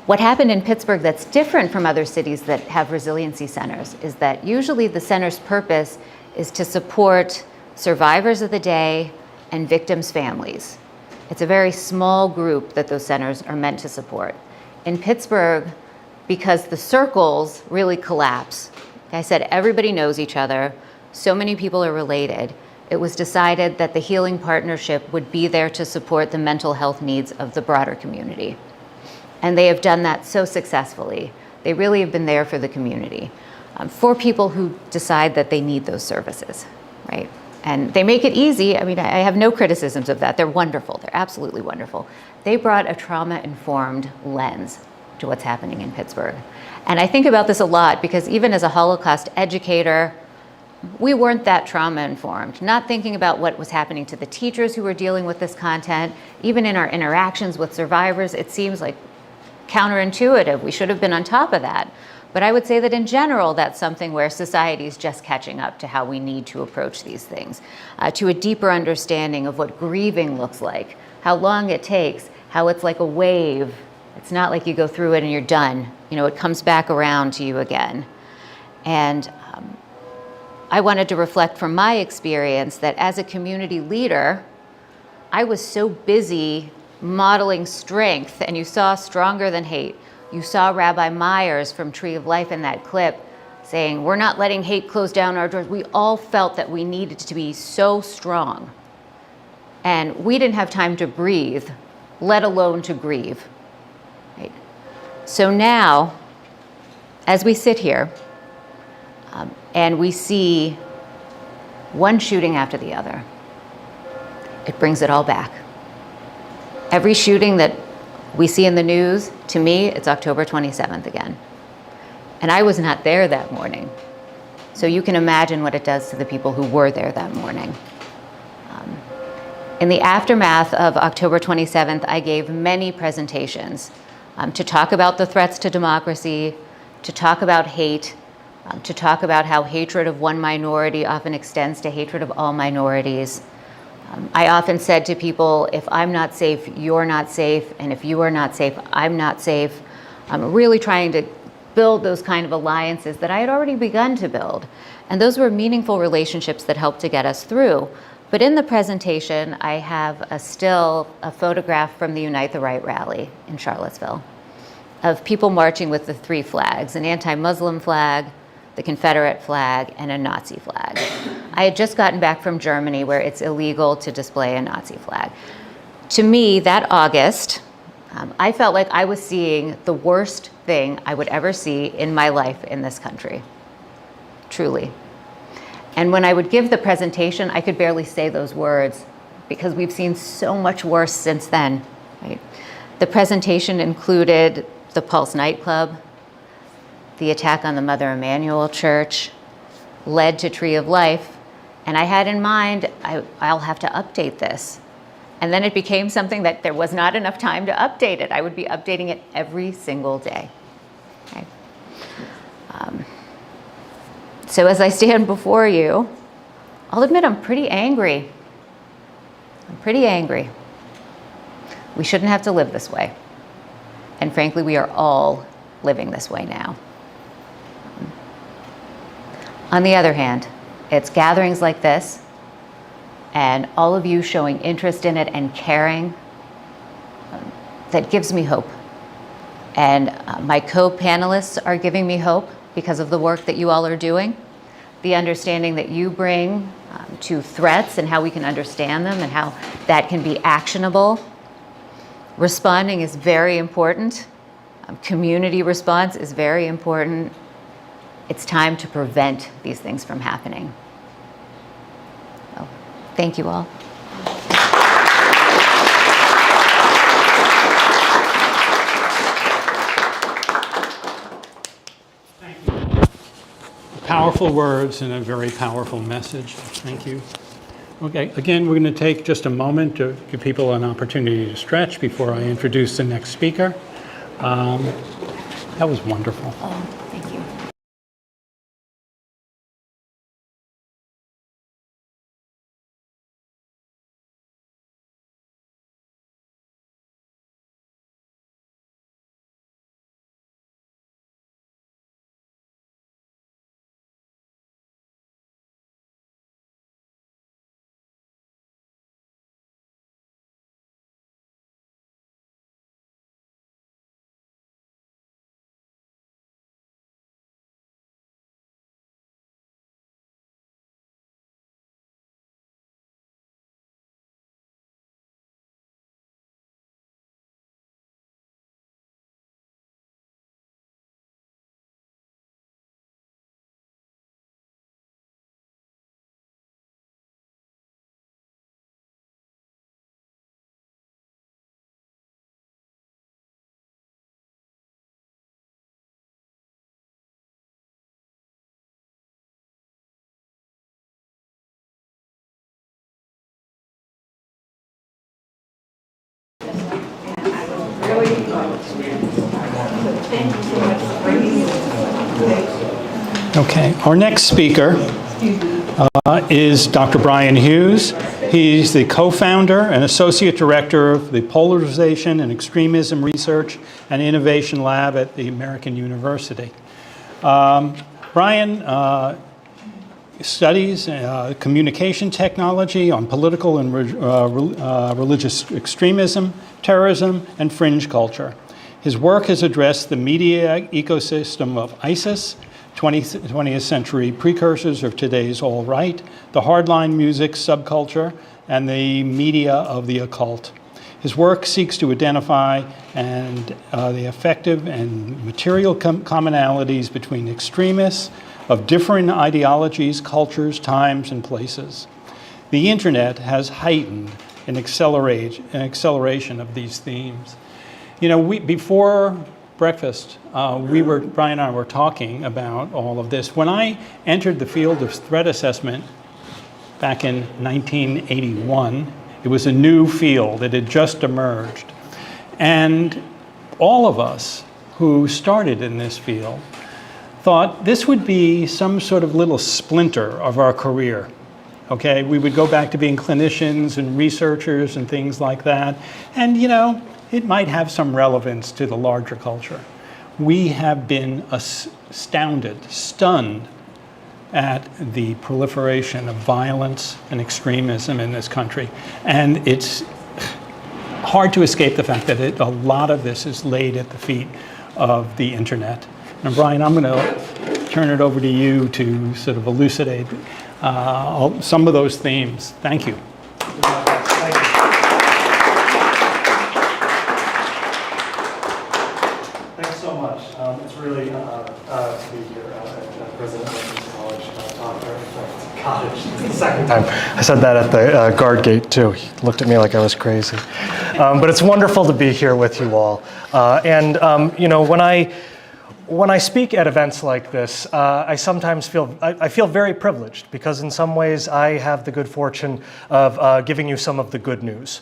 what happened in Pittsburgh that's different from other cities that have resiliency centers is that usually the center's purpose is to support survivors of the day and victims' families. It's a very small group that those centers are meant to support. In Pittsburgh, because the circles really collapse, like I said, everybody knows each other, so many people are related, it was decided that the Healing Partnership would be there to support the mental health needs of the broader community. And they have done that so successfully. They really have been there for the community, for people who decide that they need those services, right? And they make it easy. I mean, I have no criticisms of that. They're wonderful. They're absolutely wonderful. They brought a trauma-informed lens to what's happening in Pittsburgh. And I think about this a lot because even as a Holocaust educator, we weren't that trauma-informed, not thinking about what was happening to the teachers who were dealing with this content. Even in our interactions with survivors, it seems like counterintuitive. We should have been on top of that. But I would say that in general, that's something where society is just catching up to how we need to approach these things, to a deeper understanding of what grieving looks like, how long it takes, how it's like a wave. It's not like you go through it and you're done. You know, it comes back around to you again. And I wanted to reflect from my experience that as a community leader, I was so busy modeling strength, and you saw Stronger Than Hate. You saw Rabbi Myers from Tree of Life in that clip saying, we're not letting hate close down our doors. We all felt that we needed to be so strong. And we didn't have time to breathe, let alone to grieve. Right? So now, as we sit here, and we see one shooting after the other, it brings it all back. Every shooting that we see in the news, to me, it's October 27th again. And I was not there that morning. So you can imagine what it does to the people who were there that morning. In the aftermath of October 27th, I gave many presentations to talk about the threats to democracy, to talk about hate, to talk about how hatred of one minority often extends to hatred of all minorities. I often said to people, if I'm not safe, you're not safe, and if you are not safe, I'm not safe. I'm really trying to build those kind of alliances that I had already begun to build. And those were meaningful relationships that helped to get us through. But in the presentation, I have a photograph from the Unite the Right rally in Charlottesville of people marching with the three flags, an anti-Muslim flag, the Confederate flag, and a Nazi flag. I had just gotten back from Germany where it's illegal to display a Nazi flag. To me, that August, I felt like I was seeing the worst thing I would ever see in my life in this country, truly. And when I would give the presentation, I could barely say those words because we've seen so much worse since then, right? The presentation included the Pulse nightclub, the attack on the Mother Emanuel Church, led to Tree of Life, and I had in mind, I'll have to update this. And then it became something that there was not enough time to update it. I would be updating it every single day. Okay. So as I stand before you, I'll admit I'm pretty angry. I'm pretty angry. We shouldn't have to live this way. And frankly, we are all living this way now. On the other hand, it's gatherings like this and all of you showing interest in it and caring, that gives me hope. And my co-panelists are giving me hope because of the work that you all are doing, the understanding that you bring to threats and how we can understand them and how that can be actionable. Responding is very important. Community response is very important. It's time to prevent these things from happening. So, thank you all.
Powerful words and a very powerful message. Thank you. Okay, again, we're going to take just a moment to give people an opportunity to stretch before I introduce the next speaker. That was wonderful.
Oh, thank you.
Okay, our next speaker is Dr. Brian Hughes. He's the co-founder and associate director of the Polarization and Extremism Research and Innovation Lab at the American University. Brian studies communication technology on political and religious extremism, terrorism, and fringe culture. His work has addressed the media ecosystem of ISIS, 20th century precursors of today's alt-right, the hardline music subculture, and the media of the occult. His work seeks to identify the effective and material commonalities between extremists of different ideologies, cultures, times, and places. The internet has heightened an acceleration of these themes. You know, before breakfast, Brian and I were talking about all of this. When I entered the field of threat assessment back in 1981, it was a new field. It had just emerged. And all of us who started in this field thought this would be some sort of little splinter of our career. Okay, we would go back to being clinicians and researchers and things like that. And you know, it might have some relevance to the larger culture. We have been astounded, stunned at the proliferation of violence and extremism in this country. And it's hard to escape the fact that a lot of this is laid at the feet of the internet. And Brian, I'm going to turn it over to you to sort of elucidate some of those themes. Thank you.
Thanks so much. It's really an honor to be here at President Lincoln College. It's the second time I said that at the guard gate too. He looked at me like I was crazy. But it's wonderful to be here with you all. You know, when I speak at events like this, I sometimes feel very privileged because in some ways I have the good fortune of giving you some of the good news,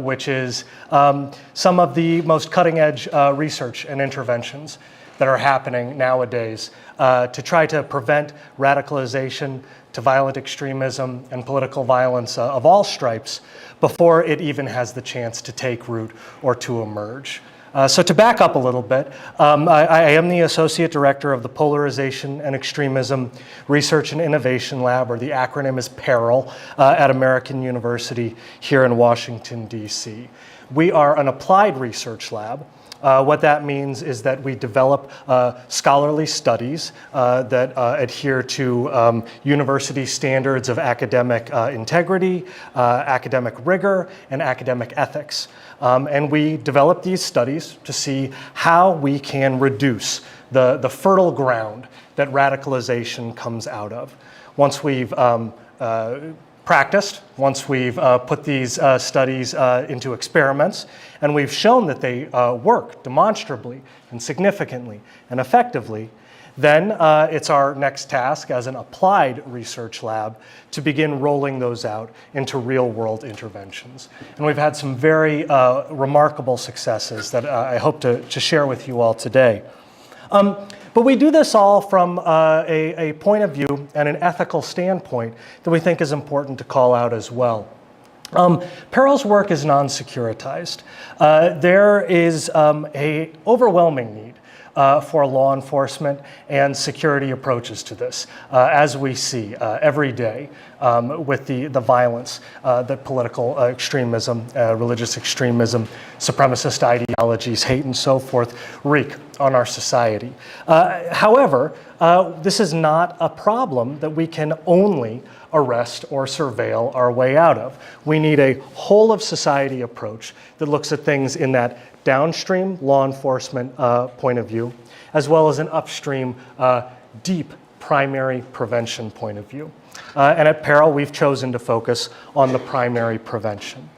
which is some of the most cutting edge research and interventions that are happening nowadays to try to prevent radicalization, to violent extremism and political violence of all stripes before it even has the chance to take root or to emerge. So to back up a little bit, I am the Associate Director of the Polarization and Extremism Research and Innovation Lab, or the acronym is PERIL, at American University here in Washington, D.C. We are an applied research lab. What that means is that we develop scholarly studies that adhere to university standards of academic integrity, academic rigor, and academic ethics. And we develop these studies to see how we can reduce the fertile ground that radicalization comes out of. Once we've practiced, once we've put these studies into experiments, and we've shown that they work demonstrably and significantly and effectively, then it's our next task as an applied research lab to begin rolling those out into real-world interventions. And we've had some very remarkable successes that I hope to share with you all today. But we do this all from a point of view and an ethical standpoint that we think is important to call out as well. PERIL's work is non-securitized. There is an overwhelming need for law enforcement and security approaches to this, as we see every day with the violence that political extremism, religious extremism, supremacist ideologies, hate, and so forth wreak on our society. However, this is not a problem that we can only arrest or surveil our way out of. We need a whole of society approach that looks at things in that downstream law enforcement point of view, as well as an upstream deep primary prevention point of view. And at PERIL, we've chosen to focus on the primary prevention.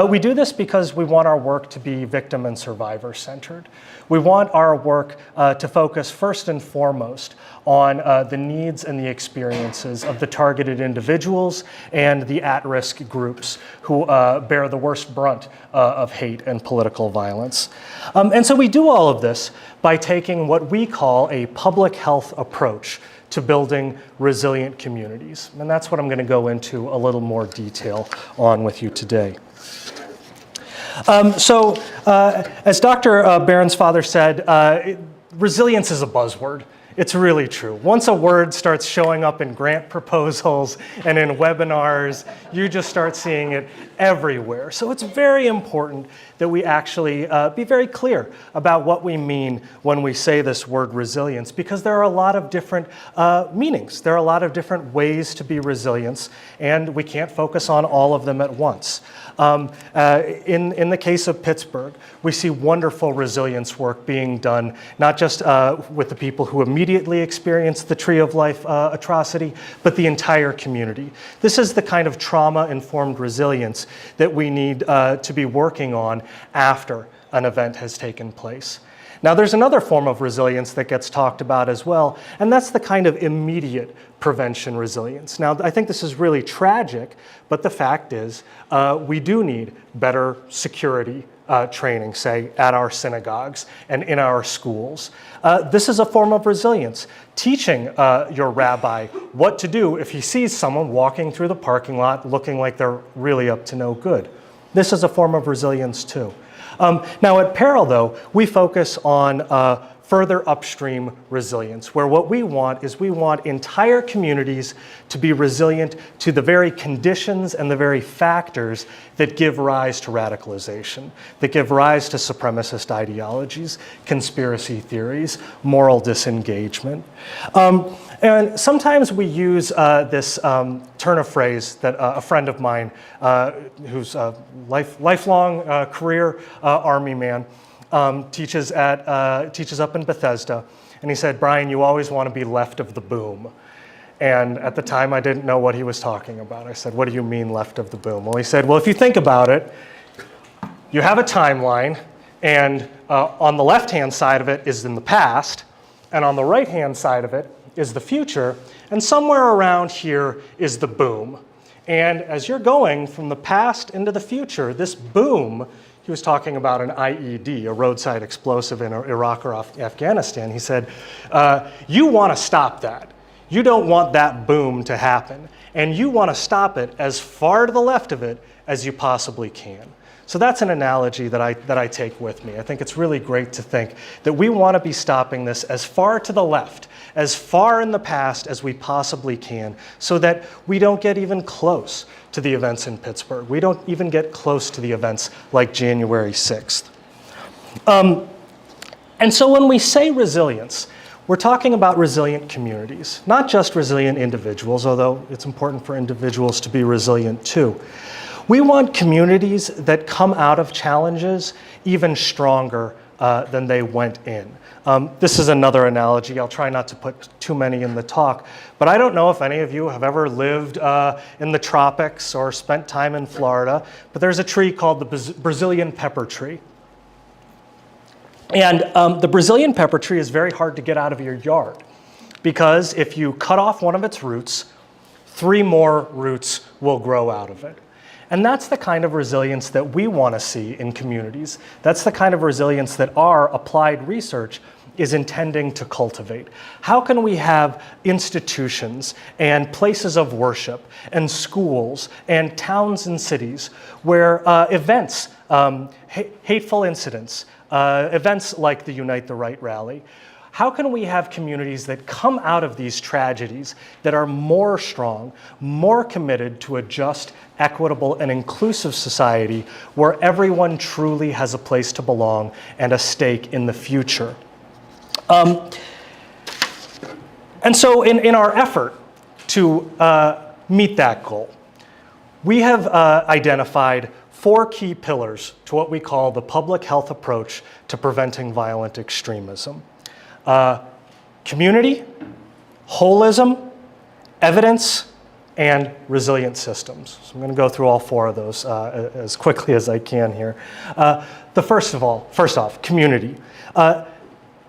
We do this because we want our work to be victim and survivor centered. We want our work to focus first and foremost on the needs and the experiences of the targeted individuals and the at-risk groups who bear the worst brunt of hate and political violence. And so we do all of this by taking what we call a public health approach to building resilient communities. And that's what I'm going to go into a little more detail on with you today. As Dr. Bairnsfather said, resilience is a buzzword. It's really true. Once a word starts showing up in grant proposals and in webinars, you just start seeing it everywhere. So it's very important that we actually be very clear about what we mean when we say this word resilience, because there are a lot of different meanings. There are a lot of different ways to be resilient, and we can't focus on all of them at once. In the case of Pittsburgh, we see wonderful resilience work being done, not just with the people who immediately experienced the Tree of Life atrocity, but the entire community. This is the kind of trauma-informed resilience that we need to be working on after an event has taken place. Now, there's another form of resilience that gets talked about as well, and that's the kind of immediate prevention resilience. Now, I think this is really tragic, but the fact is we do need better security training, say, at our synagogues and in our schools. This is a form of resilience. Teaching your rabbi what to do if he sees someone walking through the parking lot looking like they're really up to no good. This is a form of resilience too. Now at PERIL, though, we focus on further upstream resilience, where what we want is we want entire communities to be resilient to the very conditions and the very factors that give rise to radicalization, that give rise to supremacist ideologies, conspiracy theories, moral disengagement. And sometimes we use this turn of phrase that a friend of mine, who's a lifelong career Army man, teaches up in Bethesda, and he said, "Brian, you always want to be left of the boom." And at the time, I didn't know what he was talking about. I said, "What do you mean left of the boom?" Well, he said, "Well, if you think about it, you have a timeline, and on the left-hand side of it is in the past, and on the right-hand side of it is the future, and somewhere around here is the boom. And as you're going from the past into the future, this boom," he was talking about an IED, a roadside explosive in Iraq or Afghanistan. He said, "You want to stop that. You don't want that boom to happen. And you want to stop it as far to the left of it as you possibly can." So that's an analogy that I take with me. I think it's really great to think that we want to be stopping this as far to the left, as far in the past as we possibly can, so that we don't get even close to the events in Pittsburgh. We don't even get close to the events like January 6th. And so when we say resilience, we're talking about resilient communities, not just resilient individuals, although it's important for individuals to be resilient too. We want communities that come out of challenges even stronger than they went in. This is another analogy. I'll try not to put too many in the talk, but I don't know if any of you have ever lived in the tropics or spent time in Florida, but there's a tree called the Brazilian pepper tree. And the Brazilian pepper tree is very hard to get out of your yard because if you cut off one of its roots, 3 more roots will grow out of it. And that's the kind of resilience that we want to see in communities. That's the kind of resilience that our applied research is intending to cultivate. How can we have institutions and places of worship and schools and towns and cities where events, hateful incidents, events like the Unite the Right rally, how can we have communities that come out of these tragedies that are more strong, more committed to a just, equitable, and inclusive society where everyone truly has a place to belong and a stake in the future? And so in our effort to meet that goal, we have identified 4 key pillars to what we call the public health approach to preventing violent extremism. Community, holism, evidence, and resilient systems. So I'm going to go through all 4 of those as quickly as I can here. First off, community.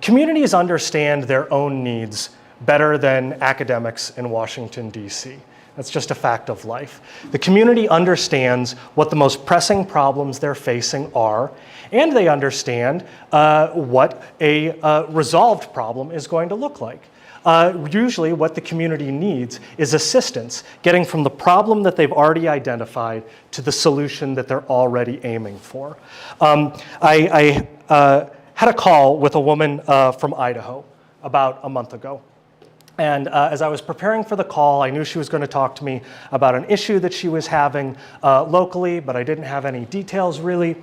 Communities understand their own needs better than academics in Washington, D.C. That's just a fact of life. The community understands what the most pressing problems they're facing are, and they understand what a resolved problem is going to look like. Usually what the community needs is assistance, getting from the problem that they've already identified to the solution that they're already aiming for. I had a call with a woman from Idaho about a month ago. And as I was preparing for the call, I knew she was going to talk to me about an issue that she was having locally, but I didn't have any details really.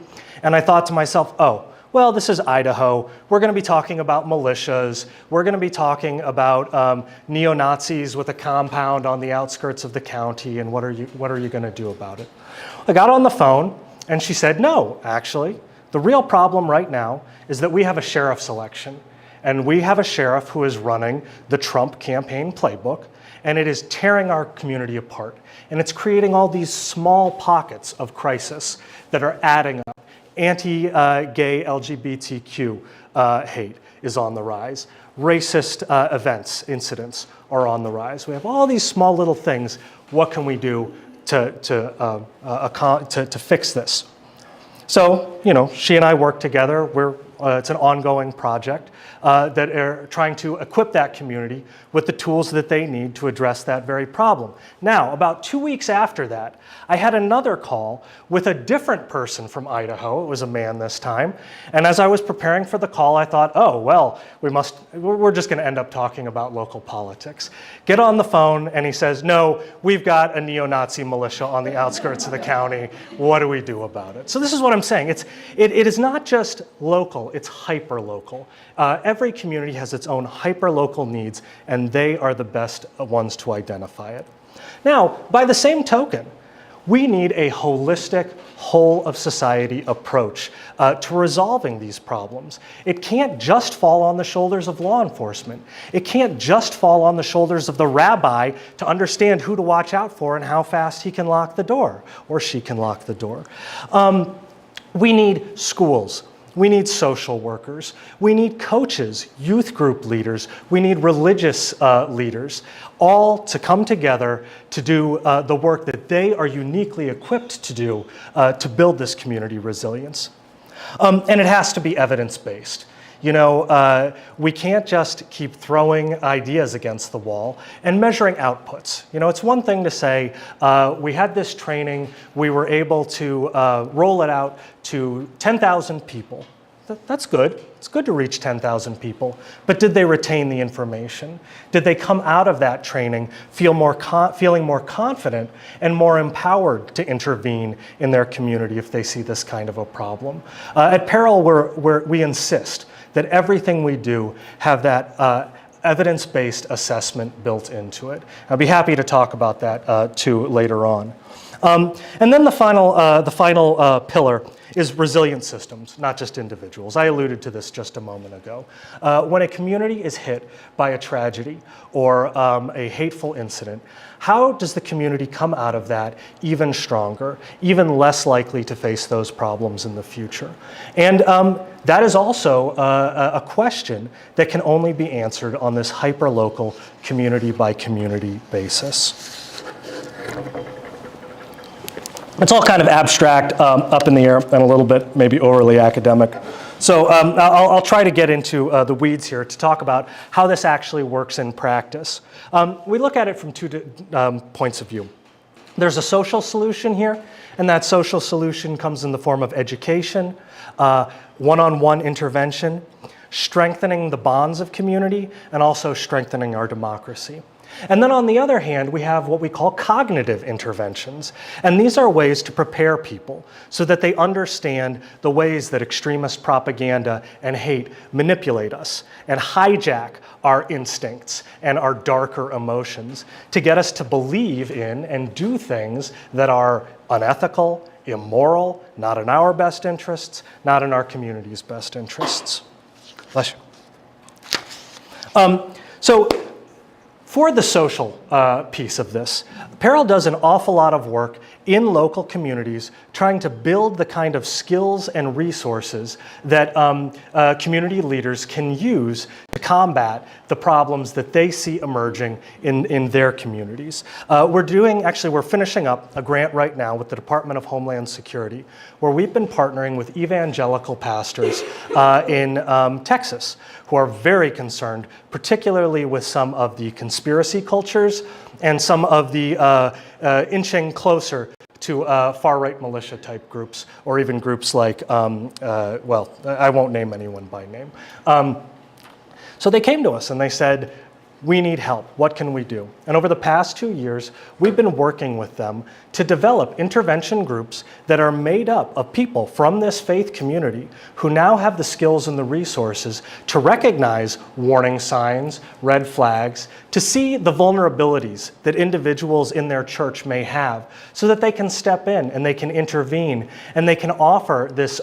And I thought to myself, oh, well, this is Idaho. We're going to be talking about militias. We're going to be talking about neo-Nazis with a compound on the outskirts of the county, and what are you going to do about it? I got on the phone, and she said, no, actually, the real problem right now is that we have a sheriff's election. And we have a sheriff who is running the Trump campaign playbook, and it is tearing our community apart. And it's creating all these small pockets of crisis that are adding up. Anti-gay LGBTQ hate is on the rise. Racist incidents are on the rise. We have all these small little things. What can we do to fix this? So, she and I work together. It's an ongoing project that are trying to equip that community with the tools that they need to address that very problem. Now, about 2 weeks after that, I had another call with a different person from Idaho. It was a man this time. And as I was preparing for the call, I thought, oh, well, we're just going to end up talking about local politics. Get on the phone, and he says, no, we've got a neo-Nazi militia on the outskirts of the county. What do we do about it? So this is what I'm saying. It is not just local, it's hyper-local. Every community has its own hyper-local needs, and they are the best ones to identify it. Now, by the same token, we need a holistic, whole-of-society approach to resolving these problems. It can't just fall on the shoulders of law enforcement. It can't just fall on the shoulders of the rabbi to understand who to watch out for and how fast he can lock the door, or she can lock the door. We need schools. We need social workers. We need coaches, youth group leaders. We need religious leaders, all to come together to do the work that they are uniquely equipped to do to build this community resilience. And it has to be evidence-based. we can't just keep throwing ideas against the wall and measuring outputs. It's one thing to say, we had this training, we were able to roll it out to 10,000 people. That's good. It's good to reach 10,000 people. But did they retain the information? Did they come out of that training feeling more confident and more empowered to intervene in their community if they see this kind of a problem? At Peril, we insist that everything we do have that evidence-based assessment built into it. I'll be happy to talk about that too later on. And then the final pillar is resilient systems, not just individuals. I alluded to this just a moment ago. When a community is hit by a tragedy or a hateful incident, how does the community come out of that even stronger, even less likely to face those problems in the future? And that is also a question that can only be answered on this hyper-local, community-by-community basis. It's all kind of abstract, up in the air, and a little bit maybe overly academic. So I'll try to get into the weeds here to talk about how this actually works in practice. We look at it from two points of view. There's a social solution here, and that social solution comes in the form of education, one-on-one intervention, strengthening the bonds of community, and also strengthening our democracy. And then on the other hand, we have what we call cognitive interventions. And these are ways to prepare people so that they understand the ways that extremist propaganda and hate manipulate us and hijack our instincts and our darker emotions to get us to believe in and do things that are unethical, immoral, not in our best interests, not in our community's best interests. Bless you. So for the social piece of this, Peril does an awful lot of work in local communities trying to build the kind of skills and resources that community leaders can use to combat the problems that they see emerging in their communities. We're finishing up a grant right now with the Department of Homeland Security where we've been partnering with evangelical pastors in Texas who are very concerned, particularly with some of the conspiracy cultures and some of the inching closer to far-right militia type groups, or even groups like, well, I won't name anyone by name. So they came to us and they said, we need help. What can we do? And over the past 2 years, we've been working with them to develop intervention groups that are made up of people from this faith community who now have the skills and the resources to recognize warning signs, red flags, to see the vulnerabilities that individuals in their church may have so that they can step in and they can intervene and they can offer this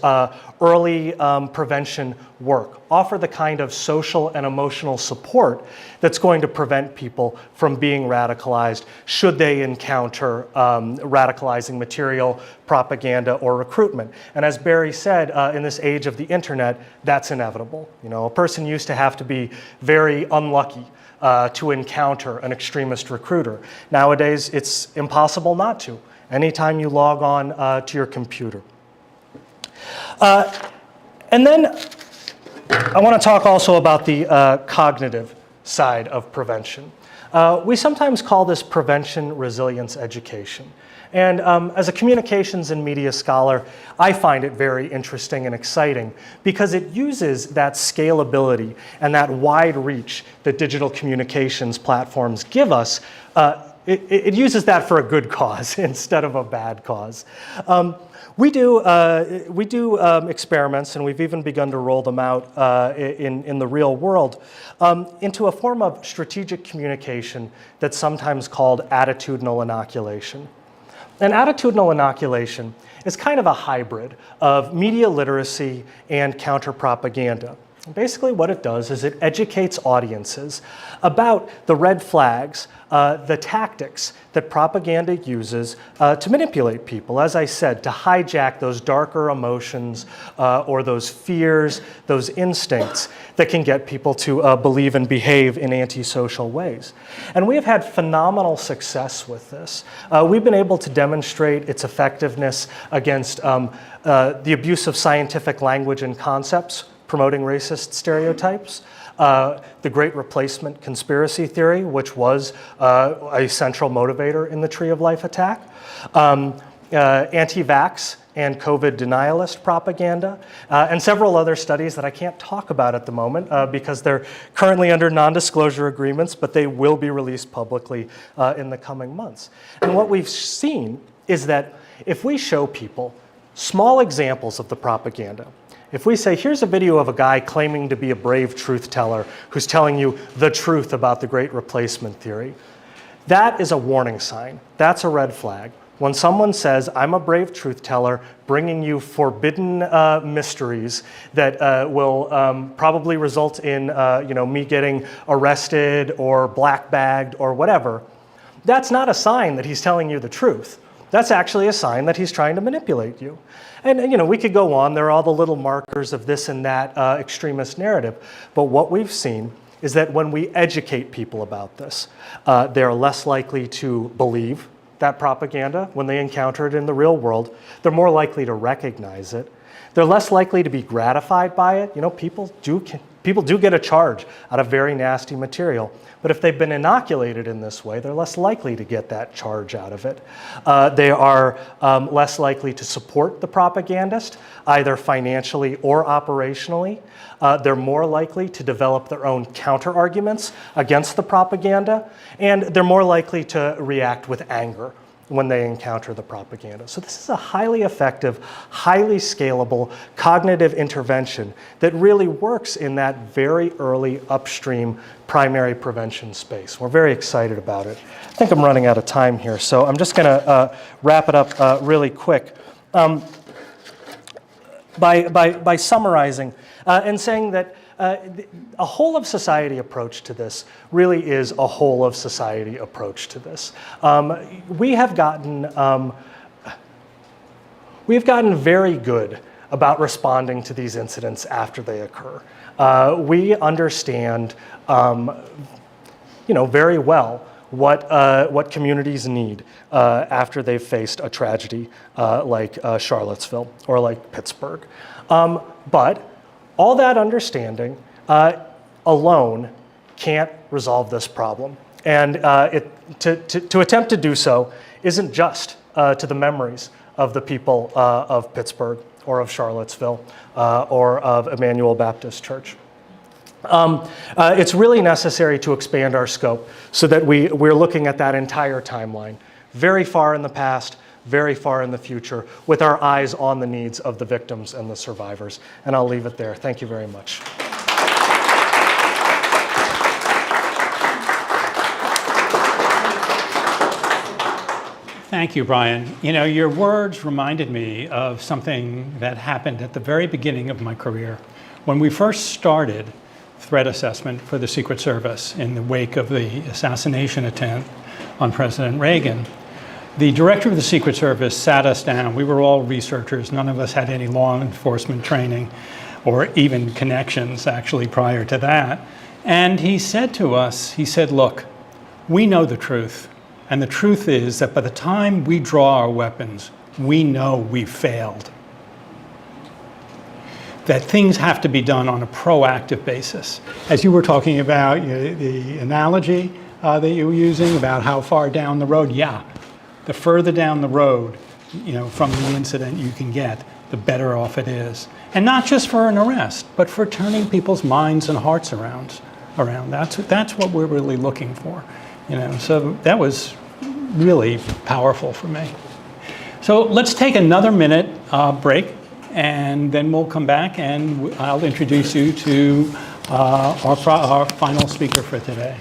early prevention work, offer the kind of social and emotional support that's going to prevent people from being radicalized should they encounter radicalizing material, propaganda, or recruitment. And as Barry said, in this age of the internet, that's inevitable. A person used to have to be very unlucky to encounter an extremist recruiter. Nowadays, it's impossible not to, anytime you log on to your computer. And then I want to talk also about the cognitive side of prevention. We sometimes call this prevention resilience education. And as a communications and media scholar, I find it very interesting and exciting because it uses that scalability and that wide reach that digital communications platforms give us. It uses that for a good cause instead of a bad cause. We do experiments, and we've even begun to roll them out in the real world, into a form of strategic communication that's sometimes called attitudinal inoculation. And attitudinal inoculation is kind of a hybrid of media literacy and counter-propaganda. Basically what it does is it educates audiences about the red flags, the tactics that propaganda uses to manipulate people, as I said, to hijack those darker emotions or those fears, those instincts that can get people to believe and behave in antisocial ways. And we have had phenomenal success with this. We've been able to demonstrate its effectiveness against the abuse of scientific language and concepts, promoting racist stereotypes. The Great Replacement conspiracy theory, which was a central motivator in the Tree of Life attack. Anti-vax and COVID denialist propaganda, and several other studies that I can't talk about at the moment because they're currently under non-disclosure agreements, but they will be released publicly in the coming months. And what we've seen is that if we show people small examples of the propaganda, if we say, here's a video of a guy claiming to be a brave truth teller who's telling you the truth about the Great Replacement theory, that is a warning sign. That's a red flag. When someone says, I'm a brave truth teller bringing you forbidden mysteries that will probably result in me getting arrested or black bagged or whatever, that's not a sign that he's telling you the truth. That's actually a sign that he's trying to manipulate you. And we could go on. There are all the little markers of this and that extremist narrative. But what we've seen is that when we educate people about this, they're less likely to believe that propaganda when they encounter it in the real world. They're more likely to recognize it. They're less likely to be gratified by it. People do get a charge out of very nasty material. But if they've been inoculated in this way, they're less likely to get that charge out of it. They are less likely to support the propagandist, either financially or operationally. They're more likely to develop their own counter-arguments against the propaganda, and they're more likely to react with anger when they encounter the propaganda. So this is a highly effective, highly scalable cognitive intervention that really works in that very early upstream primary prevention space. We're very excited about it. I think I'm running out of time here, so I'm just gonna wrap it up really quick by summarizing and saying that a whole of society approach to this really is a whole of society approach to this. We have gotten very good about responding to these incidents after they occur. We understand, very well what communities need after they've faced a tragedy like Charlottesville or like Pittsburgh. But all that understanding alone can't resolve this problem. And to attempt to do so isn't just to the memories of the people of Pittsburgh or of Charlottesville or of Emmanuel Baptist Church. It's really necessary to expand our scope so that we're looking at that entire timeline, very far in the past, very far in the future, with our eyes on the needs of the victims and the survivors. And I'll leave it there. Thank you very much.
Thank you, Brian. Your words reminded me of something that happened at the very beginning of my career. When we first started threat assessment for the Secret Service in the wake of the assassination attempt on President Reagan, the director of the Secret Service sat us down. We were all researchers. None of us had any law enforcement training or even connections actually prior to that. And he said to us, look, we know the truth. And the truth is that by the time we draw our weapons, we know we've failed. That things have to be done on a proactive basis. As you were talking about the analogy that you were using about how far down the road, the further down the road, from the incident you can get, the better off it is. And not just for an arrest, but for turning people's minds and hearts around. That's what we're really looking for. So that was really powerful for me. So let's take another minute break, and then we'll come back and I'll introduce you to our final speaker for today.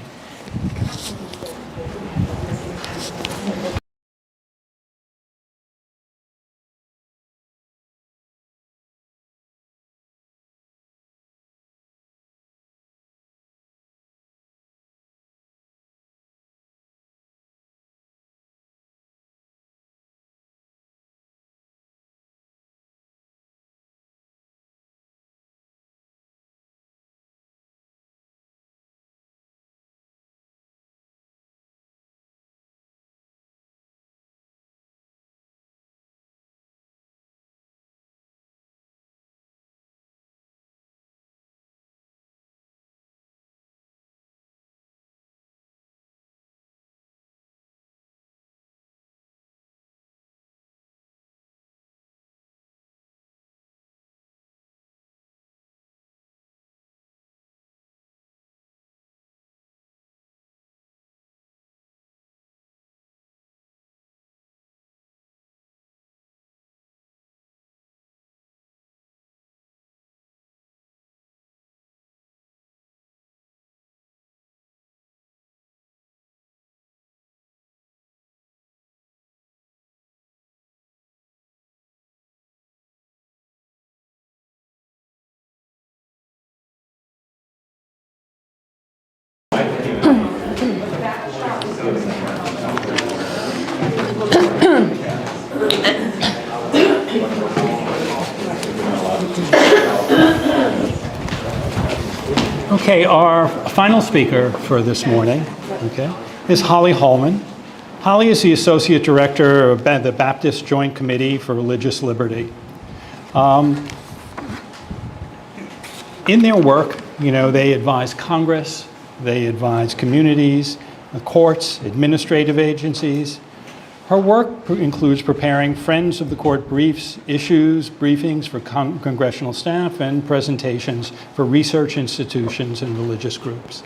Okay, our final speaker for this morning, okay, is Holly Holman. Holly is the Associate Director of the Baptist Joint Committee for Religious Liberty. In their work, you know, they advise Congress, they advise communities, the courts, administrative agencies. Her work includes preparing Friends of the Court briefs, issues, briefings for congressional staff, and presentations for research institutions and religious groups.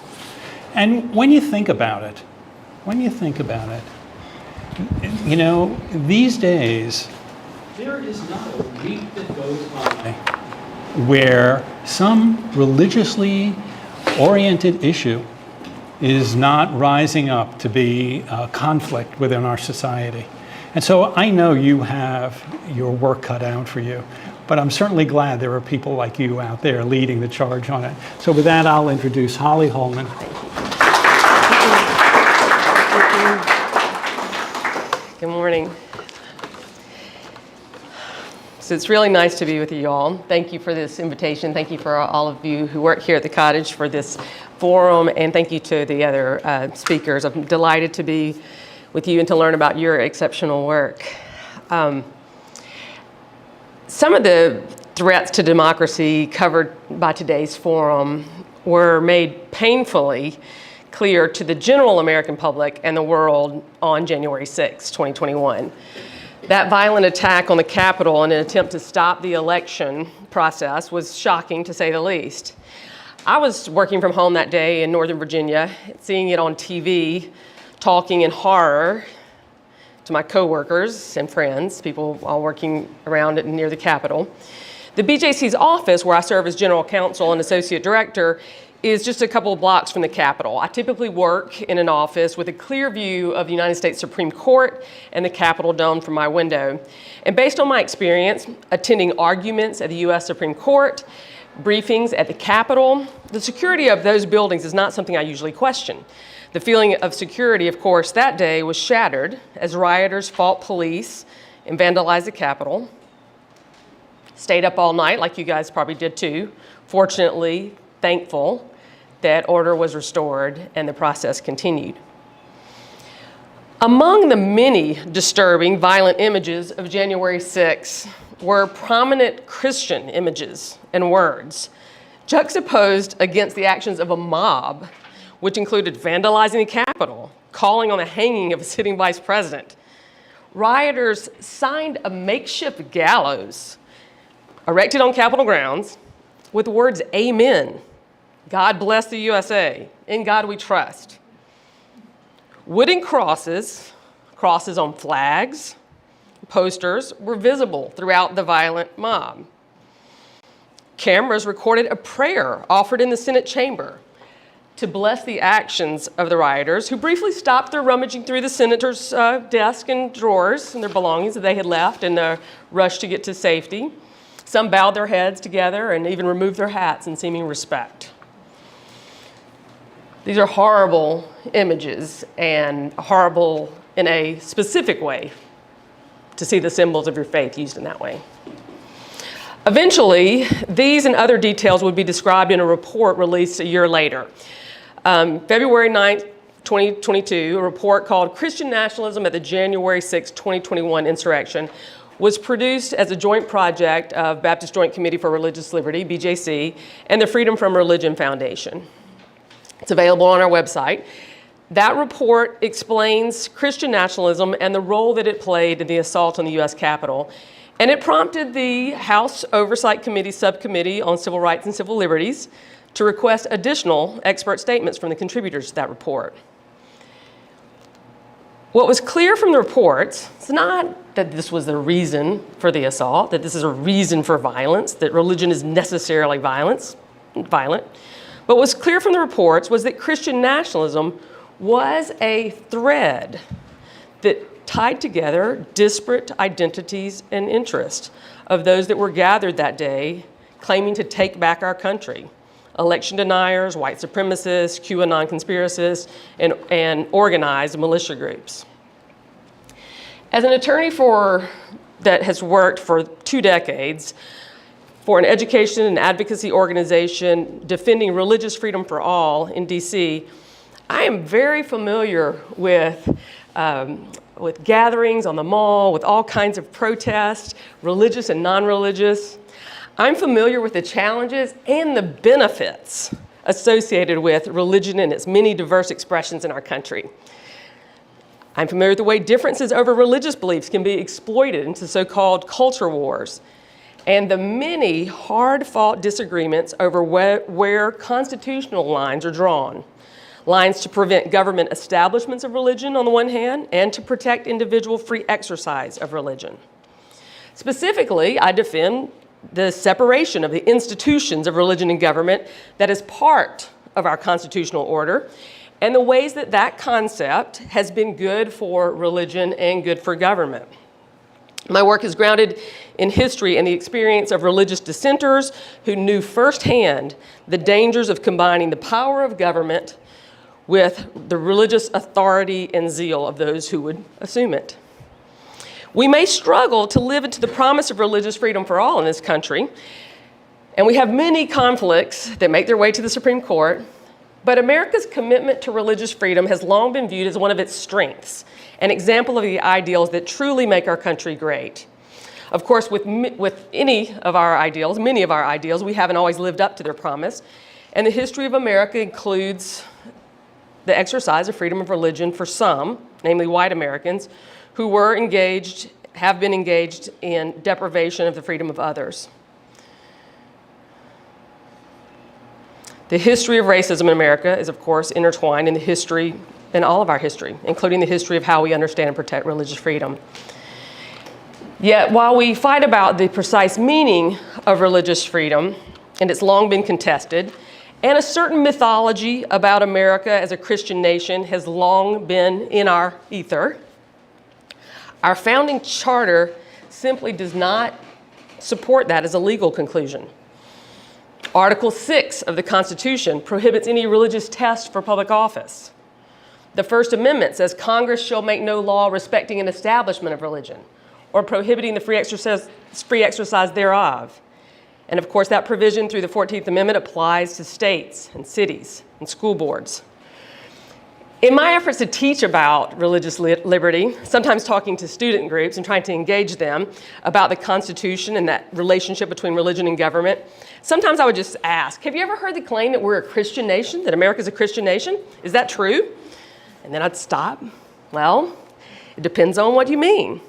And when you think about it, you know, these days, there is not a week that goes by where some religiously oriented issue is not rising up to be a conflict within our society. And so I know you have your work cut out for you, but I'm certainly glad there are people like you out there leading the charge on it. So with that, I'll introduce Holly Holman.
Good morning. So it's really nice to be with you all. Thank you for this invitation. Thank you for all of you who work here at the cottage for this forum, and thank you to the other speakers. I'm delighted to be with you and to learn about your exceptional work. Some of the threats to democracy covered by today's forum were made painfully clear to the general American public and the world on January 6, 2021. That violent attack on the Capitol in an attempt to stop the election process was shocking, to say the least. I was working from home that day in Northern Virginia, seeing it on TV, talking in horror to my coworkers and friends, people all working around it near the Capitol. The BJC's office, where I serve as general counsel and associate director, is just a couple of blocks from the Capitol. I typically work in an office with a clear view of the United States Supreme Court and the Capitol dome from my window. And based on my experience attending arguments at the U.S. Supreme Court, briefings at the Capitol, the security of those buildings is not something I usually question. The feeling of security, of course, that day was shattered as rioters fought police and vandalized the Capitol. Stayed up all night, like you guys probably did too. Fortunately, thankful that order was restored and the process continued. Among the many disturbing, violent images of January 6 were prominent Christian images and words, juxtaposed against the actions of a mob, which included vandalizing the Capitol, calling on the hanging of a sitting vice president. Rioters signed a makeshift gallows erected on Capitol grounds with the words, "Amen. God bless the USA. In God we trust." Wooden crosses on flags, posters were visible throughout the violent mob. Cameras recorded a prayer offered in the Senate chamber to bless the actions of the rioters, who briefly stopped their rummaging through the senator's desk and drawers and their belongings that they had left in the rush to get to safety. Some bowed their heads together and even removed their hats in seeming respect. These are horrible images, and horrible in a specific way, to see the symbols of your faith used in that way. Eventually, these and other details would be described in a report released a year later. February 9th, 2022, a report called Christian Nationalism at the January 6, 2021 Insurrection was produced as a joint project of Baptist Joint Committee for Religious Liberty, BJC, and the Freedom from Religion Foundation. It's available on our website. That report explains Christian nationalism and the role that it played in the assault on the U.S. Capitol. And it prompted the House Oversight Committee Subcommittee on Civil Rights and Civil Liberties to request additional expert statements from the contributors to that report. What was clear from the reports is not that this was the reason for the assault, that this is a reason for violence, that religion is necessarily violent. But what was clear from the reports was that Christian nationalism was a thread that tied together disparate identities and interests of those that were gathered that day claiming to take back our country. Election deniers, white supremacists, QAnon conspiracists, and organized militia groups. As an attorney that has worked for 2 decades for an education and advocacy organization defending religious freedom for all in DC, I am very familiar with gatherings on the mall, with all kinds of protests, religious and non-religious. I'm familiar with the challenges and the benefits associated with religion and its many diverse expressions in our country. I'm familiar with the way differences over religious beliefs can be exploited into so-called culture wars, and the many hard-fought disagreements over where constitutional lines are drawn. Lines to prevent government establishments of religion on the one hand, and to protect individual free exercise of religion. Specifically, I defend the separation of the institutions of religion and government that is part of our constitutional order, and the ways that that concept has been good for religion and good for government. My work is grounded in history and the experience of religious dissenters who knew firsthand the dangers of combining the power of government with the religious authority and zeal of those who would assume it. We may struggle to live into the promise of religious freedom for all in this country, and we have many conflicts that make their way to the Supreme Court, but America's commitment to religious freedom has long been viewed as one of its strengths, an example of the ideals that truly make our country great. Of course, with many of our ideals, we haven't always lived up to their promise, and the history of America includes the exercise of freedom of religion for some, namely white Americans, who have been engaged in deprivation of the freedom of others. The history of racism in America is, of course, intertwined in all of our history, including the history of how we understand and protect religious freedom. Yet, while we fight about the precise meaning of religious freedom, and it's long been contested, and a certain mythology about America as a Christian nation has long been in our ether, our founding charter simply does not support that as a legal conclusion. Article 6 of the Constitution prohibits any religious test for public office. The First Amendment says Congress shall make no law respecting an establishment of religion or prohibiting the free exercise thereof. And of course, that provision through the 14th Amendment applies to states and cities and school boards. In my efforts to teach about religious liberty, sometimes talking to student groups and trying to engage them about the Constitution and that relationship between religion and government, sometimes I would just ask, have you ever heard the claim that we're a Christian nation, that America's a Christian nation? Is that true? And then I'd stop. Well, it depends on what you mean.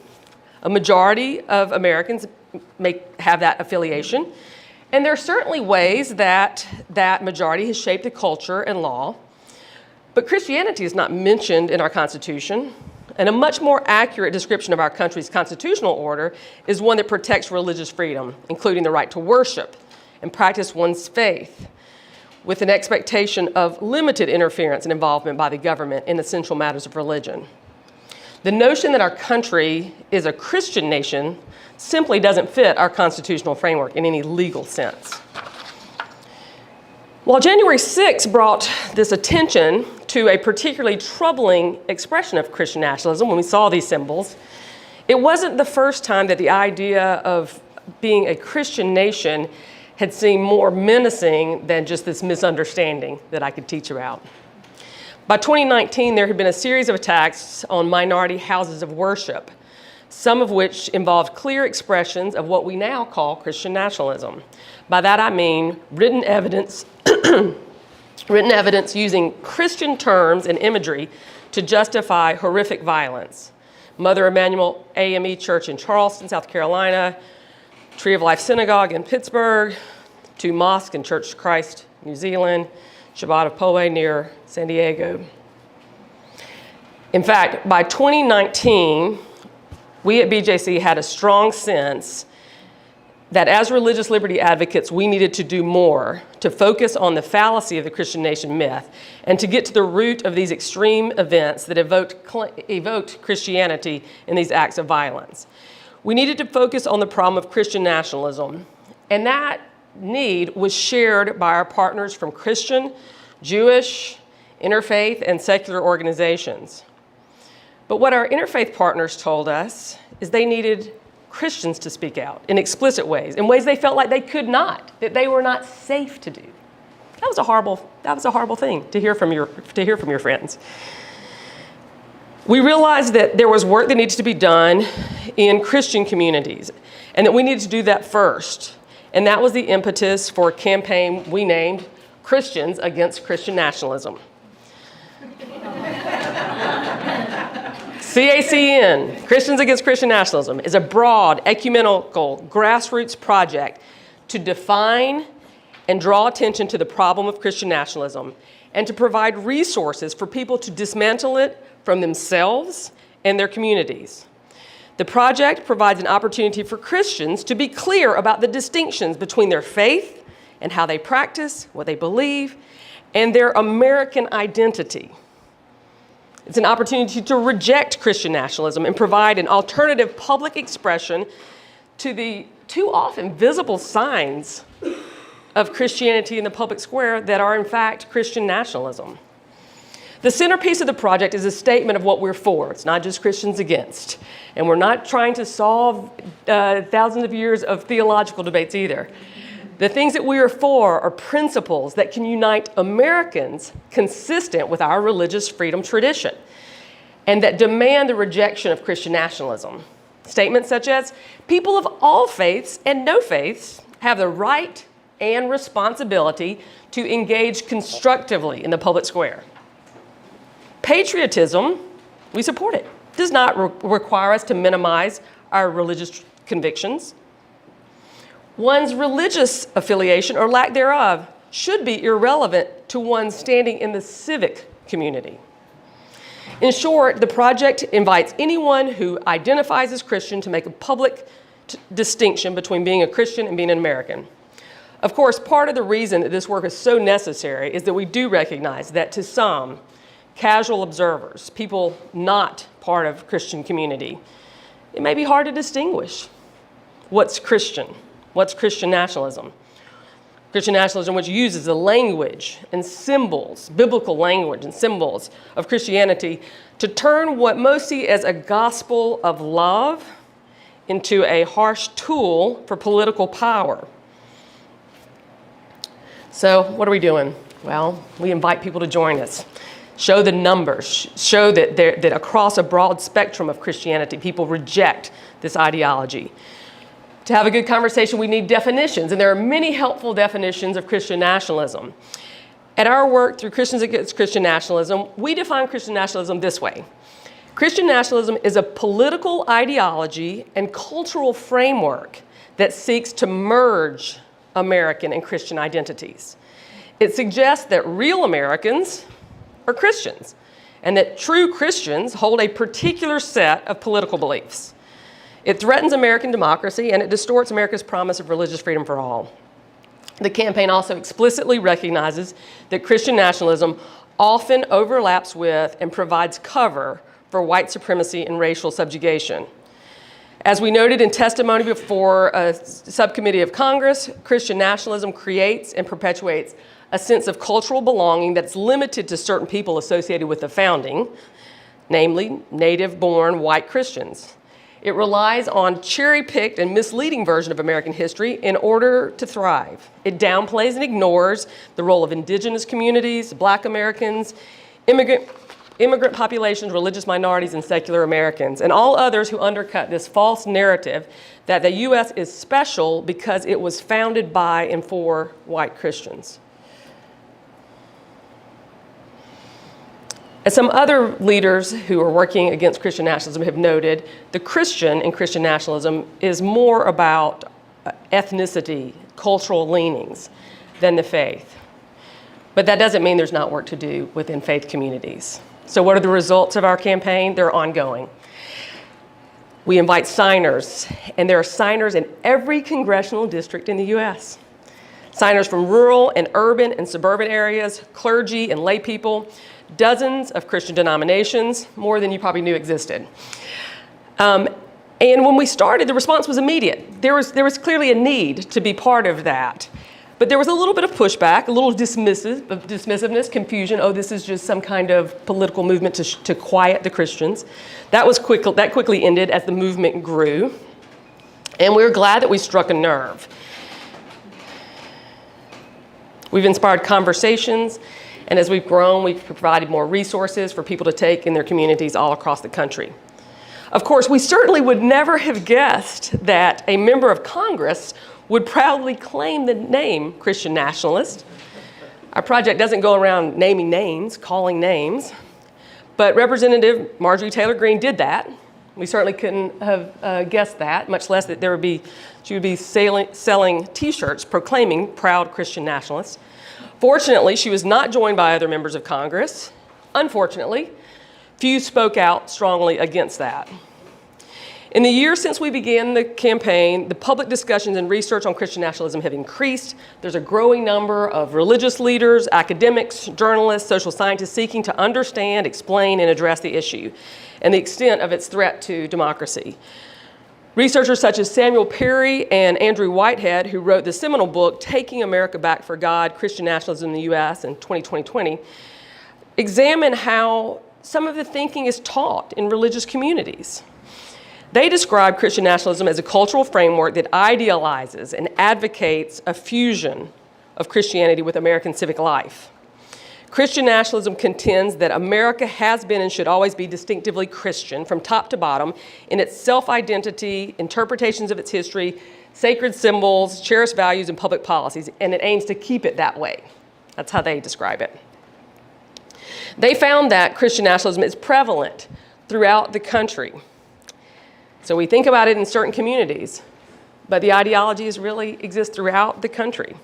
A majority of Americans may have that affiliation, and there are certainly ways that that majority has shaped the culture and law. But Christianity is not mentioned in our Constitution, and a much more accurate description of our country's constitutional order is one that protects religious freedom, including the right to worship and practice one's faith, with an expectation of limited interference and involvement by the government in essential matters of religion. The notion that our country is a Christian nation simply doesn't fit our constitutional framework in any legal sense. While January 6 brought this attention to a particularly troubling expression of Christian nationalism when we saw these symbols, it wasn't the first time that the idea of being a Christian nation had seemed more menacing than just this misunderstanding that I could teach about. By 2019, there had been a series of attacks on minority houses of worship, some of which involved clear expressions of what we now call Christian nationalism. By that I mean written evidence using Christian terms and imagery to justify horrific violence. Mother Emanuel AME Church in Charleston, South Carolina, Tree of Life Synagogue in Pittsburgh, 2 mosques and Church of Christ, New Zealand, Shabbat of Poe near San Diego. In fact, by 2019, we at BJC had a strong sense that as religious liberty advocates, we needed to do more to focus on the fallacy of the Christian nation myth and to get to the root of these extreme events that evoked Christianity in these acts of violence. We needed to focus on the problem of Christian nationalism, and that need was shared by our partners from Christian, Jewish, interfaith, and secular organizations. But what our interfaith partners told us is they needed Christians to speak out in explicit ways, in ways they felt like they could not, that they were not safe to do. That was a horrible thing to hear from your friends. We realized that there was work that needed to be done in Christian communities, and that we needed to do that first. And that was the impetus for a campaign we named Christians Against Christian Nationalism. CACN, Christians Against Christian Nationalism, is a broad, ecumenical, grassroots project to define and draw attention to the problem of Christian nationalism and to provide resources for people to dismantle it from themselves and their communities. The project provides an opportunity for Christians to be clear about the distinctions between their faith and how they practice, what they believe, and their American identity. It's an opportunity to reject Christian nationalism and provide an alternative public expression to the too often visible signs of Christianity in the public square that are in fact Christian nationalism. The centerpiece of the project is a statement of what we're for. It's not just Christians against. And we're not trying to solve thousands of years of theological debates either. The things that we are for are principles that can unite Americans consistent with our religious freedom tradition and that demand the rejection of Christian nationalism. Statements such as, people of all faiths and no faiths have the right and responsibility to engage constructively in the public square. Patriotism, we support it, does not require us to minimize our religious convictions. One's religious affiliation or lack thereof should be irrelevant to one's standing in the civic community. In short, the project invites anyone who identifies as Christian to make a public distinction between being a Christian and being an American. Of course, part of the reason that this work is so necessary is that we do recognize that to some casual observers, people not part of Christian community, it may be hard to distinguish what's Christian. What's Christian nationalism? Christian nationalism, which uses the language and symbols, biblical language and symbols of Christianity to turn what most see as a gospel of love into a harsh tool for political power. So what are we doing? Well, we invite people to join us. Show the numbers, show that across a broad spectrum of Christianity, people reject this ideology. To have a good conversation, we need definitions, and there are many helpful definitions of Christian nationalism. At our work through Christians Against Christian Nationalism, we define Christian nationalism this way. Christian nationalism is a political ideology and cultural framework that seeks to merge American and Christian identities. It suggests that real Americans are Christians, and that true Christians hold a particular set of political beliefs. It threatens American democracy, and it distorts America's promise of religious freedom for all. The campaign also explicitly recognizes that Christian nationalism often overlaps with and provides cover for white supremacy and racial subjugation. As we noted in testimony before a subcommittee of Congress, Christian nationalism creates and perpetuates a sense of cultural belonging that's limited to certain people associated with the founding, namely native-born white Christians. It relies on cherry-picked and misleading version of American history in order to thrive. It downplays and ignores the role of indigenous communities, Black Americans, immigrant populations, religious minorities, and secular Americans, and all others who undercut this false narrative that the U.S. is special because it was founded by and for white Christians. As some other leaders who are working against Christian nationalism have noted, the Christian in Christian nationalism is more about ethnicity, cultural leanings, than the faith. But that doesn't mean there's not work to do within faith communities. So what are the results of our campaign? They're ongoing. We invite signers, and there are signers in every congressional district in the U.S. Signers from rural and urban and suburban areas, clergy and lay people, dozens of Christian denominations, more than you probably knew existed. And when we started, the response was immediate. There was clearly a need to be part of that. But there was a little bit of pushback, a little dismissiveness, confusion. Oh, this is just some kind of political movement to quiet the Christians. That quickly ended as the movement grew. And we're glad that we struck a nerve. We've inspired conversations, and as we've grown, we've provided more resources for people to take in their communities all across the country. Of course, we certainly would never have guessed that a member of Congress would proudly claim the name Christian nationalist. Our project doesn't go around naming names, calling names, but Representative Marjorie Taylor Greene did that. We certainly couldn't have guessed that, much less that she would be selling T-shirts proclaiming proud Christian nationalists. Fortunately, she was not joined by other members of Congress. Unfortunately, few spoke out strongly against that. In the years since we began the campaign, the public discussions and research on Christian nationalism have increased. There's a growing number of religious leaders, academics, journalists, social scientists seeking to understand, explain, and address the issue and the extent of its threat to democracy. Researchers such as Samuel Perry and Andrew Whitehead, who wrote the seminal book, Taking America Back for God, Christian Nationalism in the U.S. in 2020, examine how some of the thinking is taught in religious communities. They describe Christian nationalism as a cultural framework that idealizes and advocates a fusion of Christianity with American civic life. Christian nationalism contends that America has been and should always be distinctively Christian from top to bottom in its self-identity, interpretations of its history, sacred symbols, cherished values, and public policies, and it aims to keep it that way. That's how they describe it. They found that Christian nationalism is prevalent throughout the country. So we think about it in certain communities, but the ideologies really exist throughout the country.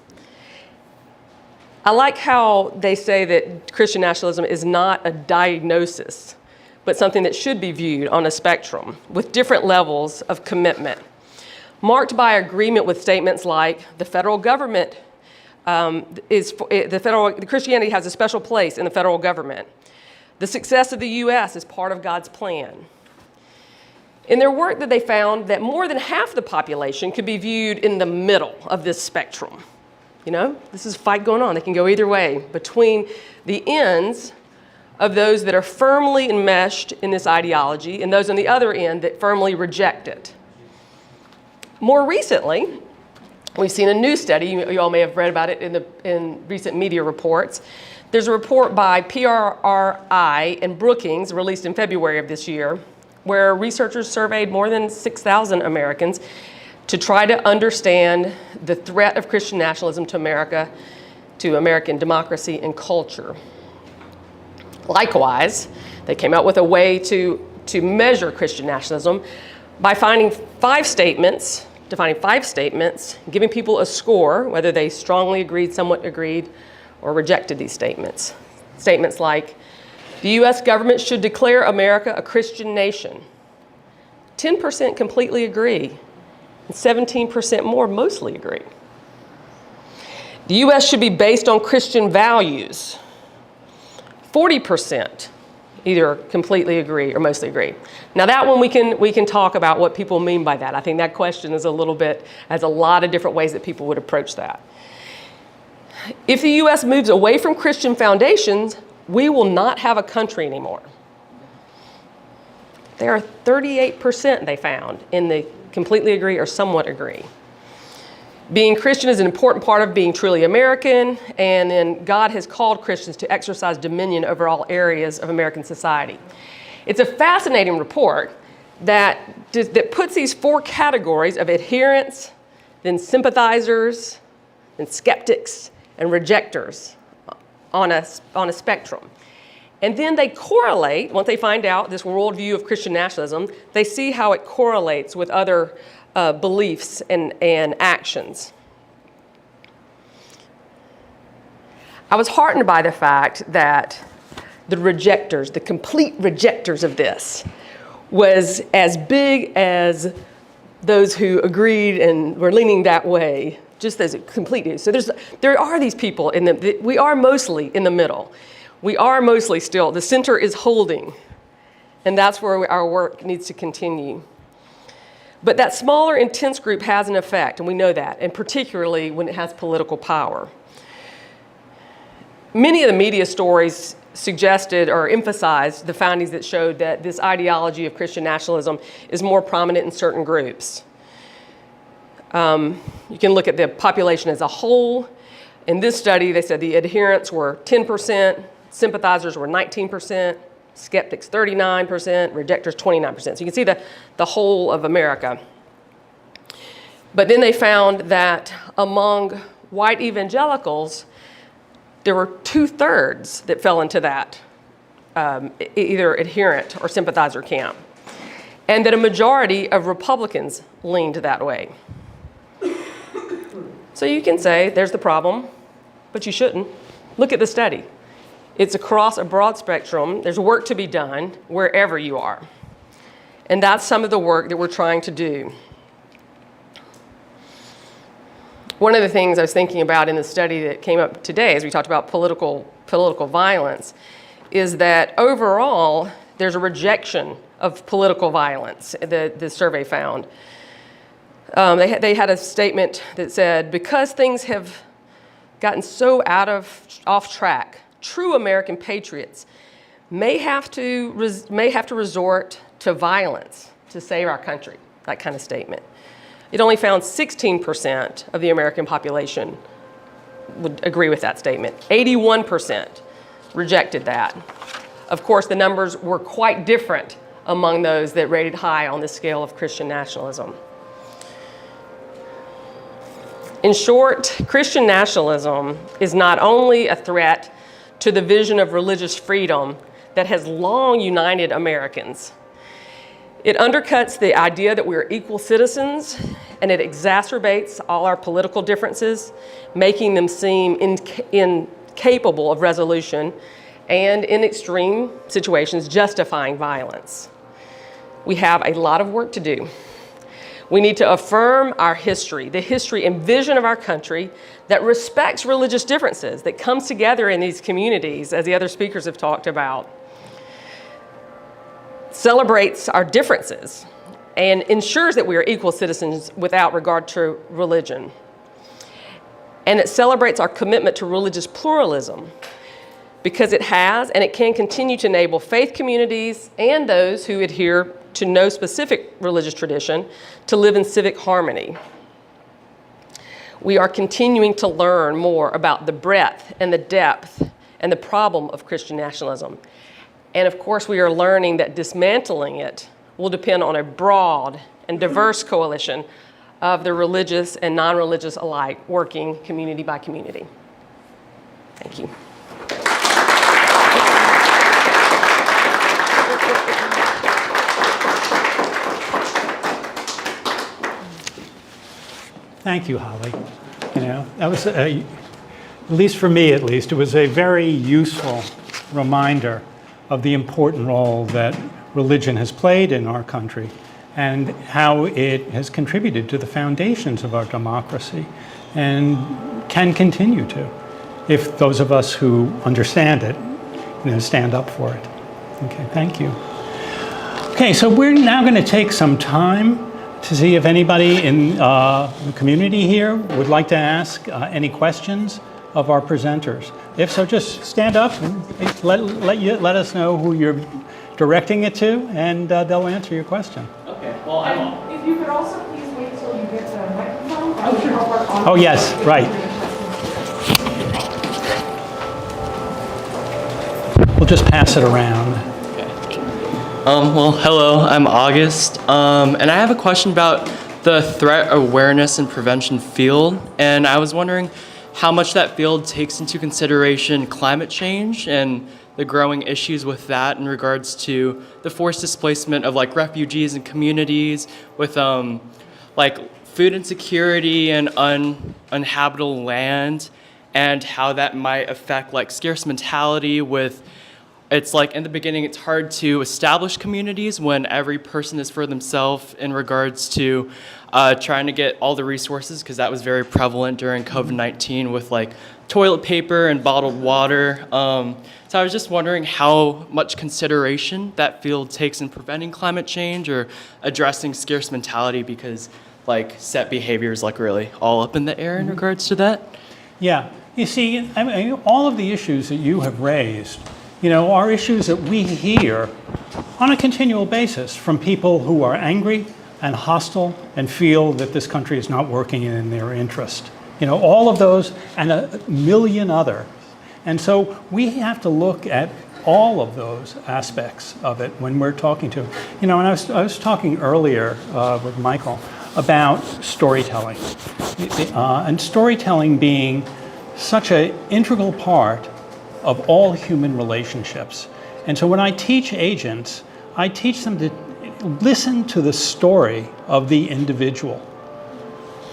I like how they say that Christian nationalism is not a diagnosis, but something that should be viewed on a spectrum with different levels of commitment, marked by agreement with statements like the federal government Christianity has a special place in the federal government. The success of the U.S. is part of God's plan. In their work that they found that more than half the population could be viewed in the middle of this spectrum. You know, this is a fight going on. They can go either way between the ends of those that are firmly enmeshed in this ideology and those on the other end that firmly reject it. More recently, we've seen a new study. You all may have read about it in recent media reports. There's a report by PRI and Brookings released in February of this year, where researchers surveyed more than 6,000 Americans to try to understand the threat of Christian nationalism to America, to American democracy and culture. Likewise, they came out with a way to measure Christian nationalism by defining 5 statements, giving people a score, whether they strongly agreed, somewhat agreed, or rejected these statements. Statements like, the U.S. government should declare America a Christian nation. 10% completely agree, and 17% more mostly agree. The U.S. should be based on Christian values. 40% either completely agree or mostly agree. Now that one we can talk about what people mean by that. I think that question is has a lot of different ways that people would approach that. If the U.S. moves away from Christian foundations, we will not have a country anymore. There are 38% they found in the completely agree or somewhat agree. Being Christian is an important part of being truly American, and then God has called Christians to exercise dominion over all areas of American society. It's a fascinating report that puts these 4 categories of adherents, then sympathizers, then skeptics, and rejectors on a spectrum. And then they correlate, once they find out this worldview of Christian nationalism, they see how it correlates with other beliefs and actions. I was heartened by the fact that the rejectors, the complete rejectors of this, was as big as those who agreed and were leaning that way, just as completely. So there are these people we are mostly in the middle. We are mostly still, the center is holding, and that's where our work needs to continue. But that smaller, intense group has an effect, and we know that, and particularly when it has political power. Many of the media stories suggested or emphasized the findings that showed that this ideology of Christian nationalism is more prominent in certain groups. You can look at the population as a whole. In this study, they said the adherents were 10%, sympathizers were 19%, skeptics 39%, rejectors 29%. So you can see the whole of America. But then they found that among white evangelicals, there were 2/3 that fell into that either adherent or sympathizer camp, and that a majority of Republicans leaned that way. So you can say there's the problem, but you shouldn't. Look at the study. It's across a broad spectrum. There's work to be done wherever you are. And that's some of the work that we're trying to do. One of the things I was thinking about in the study that came up today, as we talked about political violence, is that overall, there's a rejection of political violence, the survey found. They had a statement that said, because things have gotten so off track, true American patriots may have to resort to violence to save our country, that kind of statement. It only found 16% of the American population would agree with that statement. 81% rejected that. Of course, the numbers were quite different among those that rated high on the scale of Christian nationalism. In short, Christian nationalism is not only a threat to the vision of religious freedom that has long united Americans. It undercuts the idea that we are equal citizens, and it exacerbates all our political differences, making them seem incapable of resolution, and in extreme situations, justifying violence. We have a lot of work to do. We need to affirm our history, the history and vision of our country that respects religious differences, that comes together in these communities, as the other speakers have talked about, celebrates our differences, and ensures that we are equal citizens without regard to religion. And it celebrates our commitment to religious pluralism, because it has and it can continue to enable faith communities and those who adhere to no specific religious tradition to live in civic harmony. We are continuing to learn more about the breadth and the depth and the problem of Christian nationalism. And of course, we are learning that dismantling it will depend on a broad and diverse coalition of the religious and non-religious alike, working community by community. Thank you.
Thank you, Holly. You know, that was, at least for me at least, it was a very useful reminder of the important role that religion has played in our country and how it has contributed to the foundations of our democracy and can continue to, if those of us who understand it, stand up for it. Okay, thank you. Okay, so we're now going to take some time to see if anybody in the community here would like to ask any questions of our presenters. If so, just stand up and let us know who you're directing it to, and they'll answer your question.
Okay, well, I'm...
If you could also please wait till you get the microphone.
Oh, yes, right. We'll just pass it around.
Well, hello, I'm August, and I have a question about the threat awareness and prevention field, and I was wondering how much that field takes into consideration climate change and the growing issues with that in regards to the forced displacement of like refugees and communities with like food insecurity and uninhabitable land, and how that might affect like scarce mentality with it's like in the beginning, it's hard to establish communities when every person is for themselves in regards to trying to get all the resources, because that was very prevalent during COVID-19 with like toilet paper and bottled water. So I was just wondering how much consideration that field takes in preventing climate change or addressing scarce mentality, because like set behavior is like really all up in the air in regards to that.
Yeah, you see, I mean, all of the issues that you have raised, are issues that we hear on a continual basis from people who are angry and hostile and feel that this country is not working in their interest. All of those and a million other. And so we have to look at all of those aspects of it when we're talking to, and I was talking earlier with Michael about storytelling, and storytelling being such an integral part of all human relationships. And so when I teach agents, I teach them to listen to the story of the individual.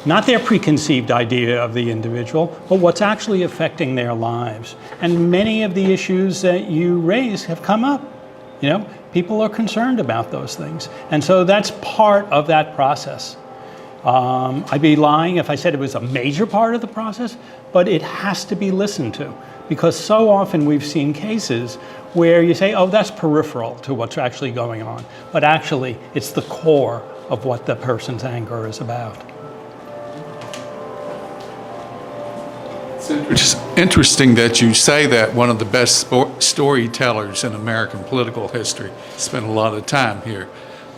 Not their preconceived idea of the individual, but what's actually affecting their lives. And many of the issues that you raise have come up. People are concerned about those things. And so that's part of that process. I'd be lying if I said it was a major part of the process, but it has to be listened to. Because so often we've seen cases where you say, oh, that's peripheral to what's actually going on. But actually, it's the core of what the person's anger is about.
It's interesting that you say that one of the best storytellers in American political history spent a lot of time here.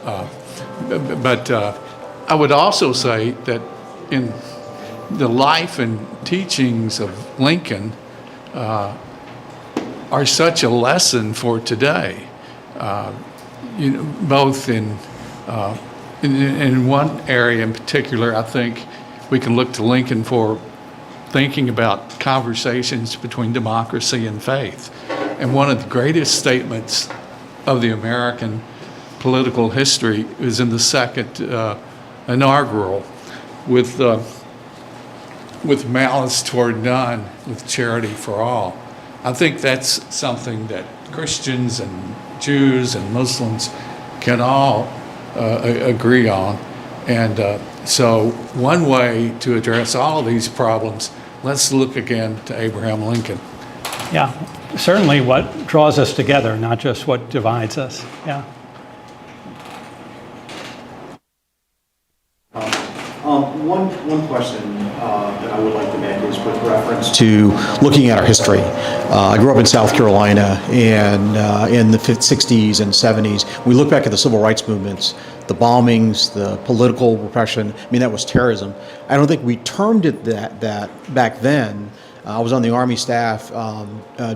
But I would also say that in the life and teachings of Lincoln are such a lesson for today. Both in one area in particular, I think we can look to Lincoln for thinking about conversations between democracy and faith. And one of the greatest statements of the American political history is in the second inaugural, with malice toward none, with charity for all. I think that's something that Christians and Jews and Muslims can all agree on. And so one way to address all of these problems, let's look again to Abraham Lincoln.
Yeah, certainly what draws us together, not just what divides us. Yeah.
One question that I would like to make is with reference to looking at our history. I grew up in South Carolina, and in the 60s and 70s, we look back at the civil rights movements, the bombings, the political repression. I mean, that was terrorism. I don't think we termed it that back then. I was on the Army staff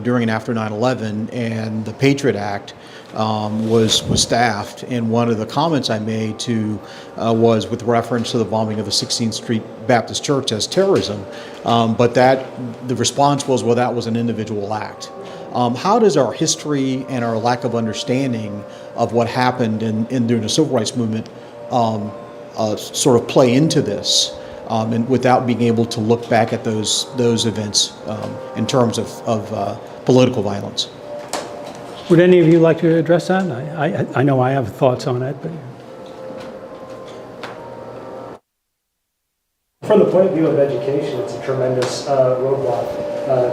during and after 9/11, and the Patriot Act was staffed, and one of the comments I made was with reference to the bombing of the 16th Street Baptist Church as terrorism, but the response was, well, that was an individual act. How does our history and our lack of understanding of what happened during the civil rights movement sort of play into this, and without being able to look back at those events in terms of political violence?
Would any of you like to address that? I know I have thoughts on it, but.
From the point of view of education, it's a tremendous roadblock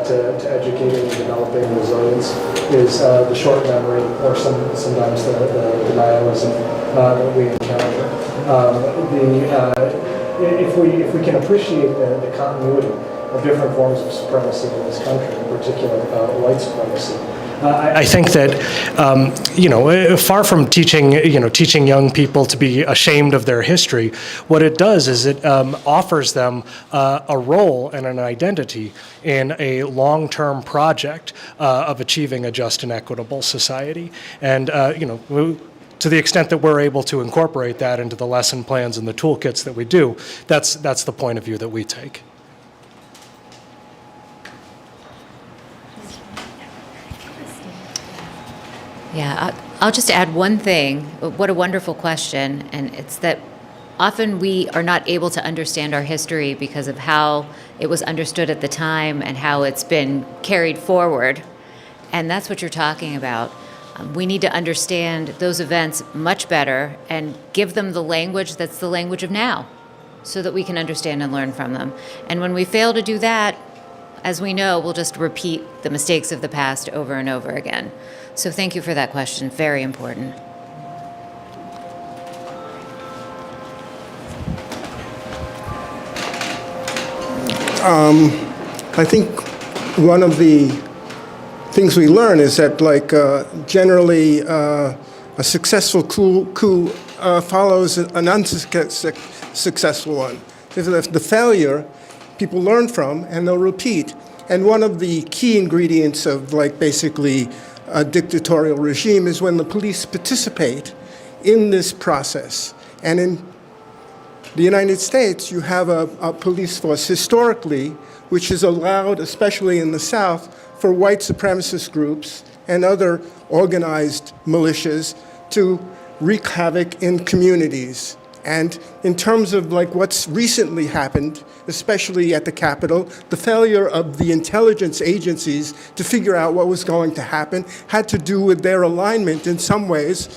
to educating and developing resilience is the short memory, or sometimes the denialism that we encounter. If we can appreciate the continuity of different forms of supremacy in this country, in particular white supremacy, I think that, far from teaching young people to be ashamed of their history, what it does is it offers them a role and an identity in a long-term project of achieving a just and equitable society. And, to the extent that we're able to incorporate that into the lesson plans and the toolkits that we do, that's the point of view that we take.
Yeah, I'll just add one thing. What a wonderful question. And it's that often we are not able to understand our history because of how it was understood at the time and how it's been carried forward. And that's what you're talking about. We need to understand those events much better and give them the language that's the language of now, so that we can understand and learn from them. And when we fail to do that, as we know, we'll just repeat the mistakes of the past over and over again. So thank you for that question. Very important.
I think one of the things we learn is that, like, generally a successful coup follows an unsuccessful one. If the failure, people learn from and they'll repeat. And one of the key ingredients of, like, basically a dictatorial regime is when the police participate in this process. And in the United States, you have a police force historically, which has allowed, especially in the South, for white supremacist groups and other organized militias to wreak havoc in communities. And in terms of, like, what's recently happened, especially at the Capitol, the failure of the intelligence agencies to figure out what was going to happen had to do with their alignment in some ways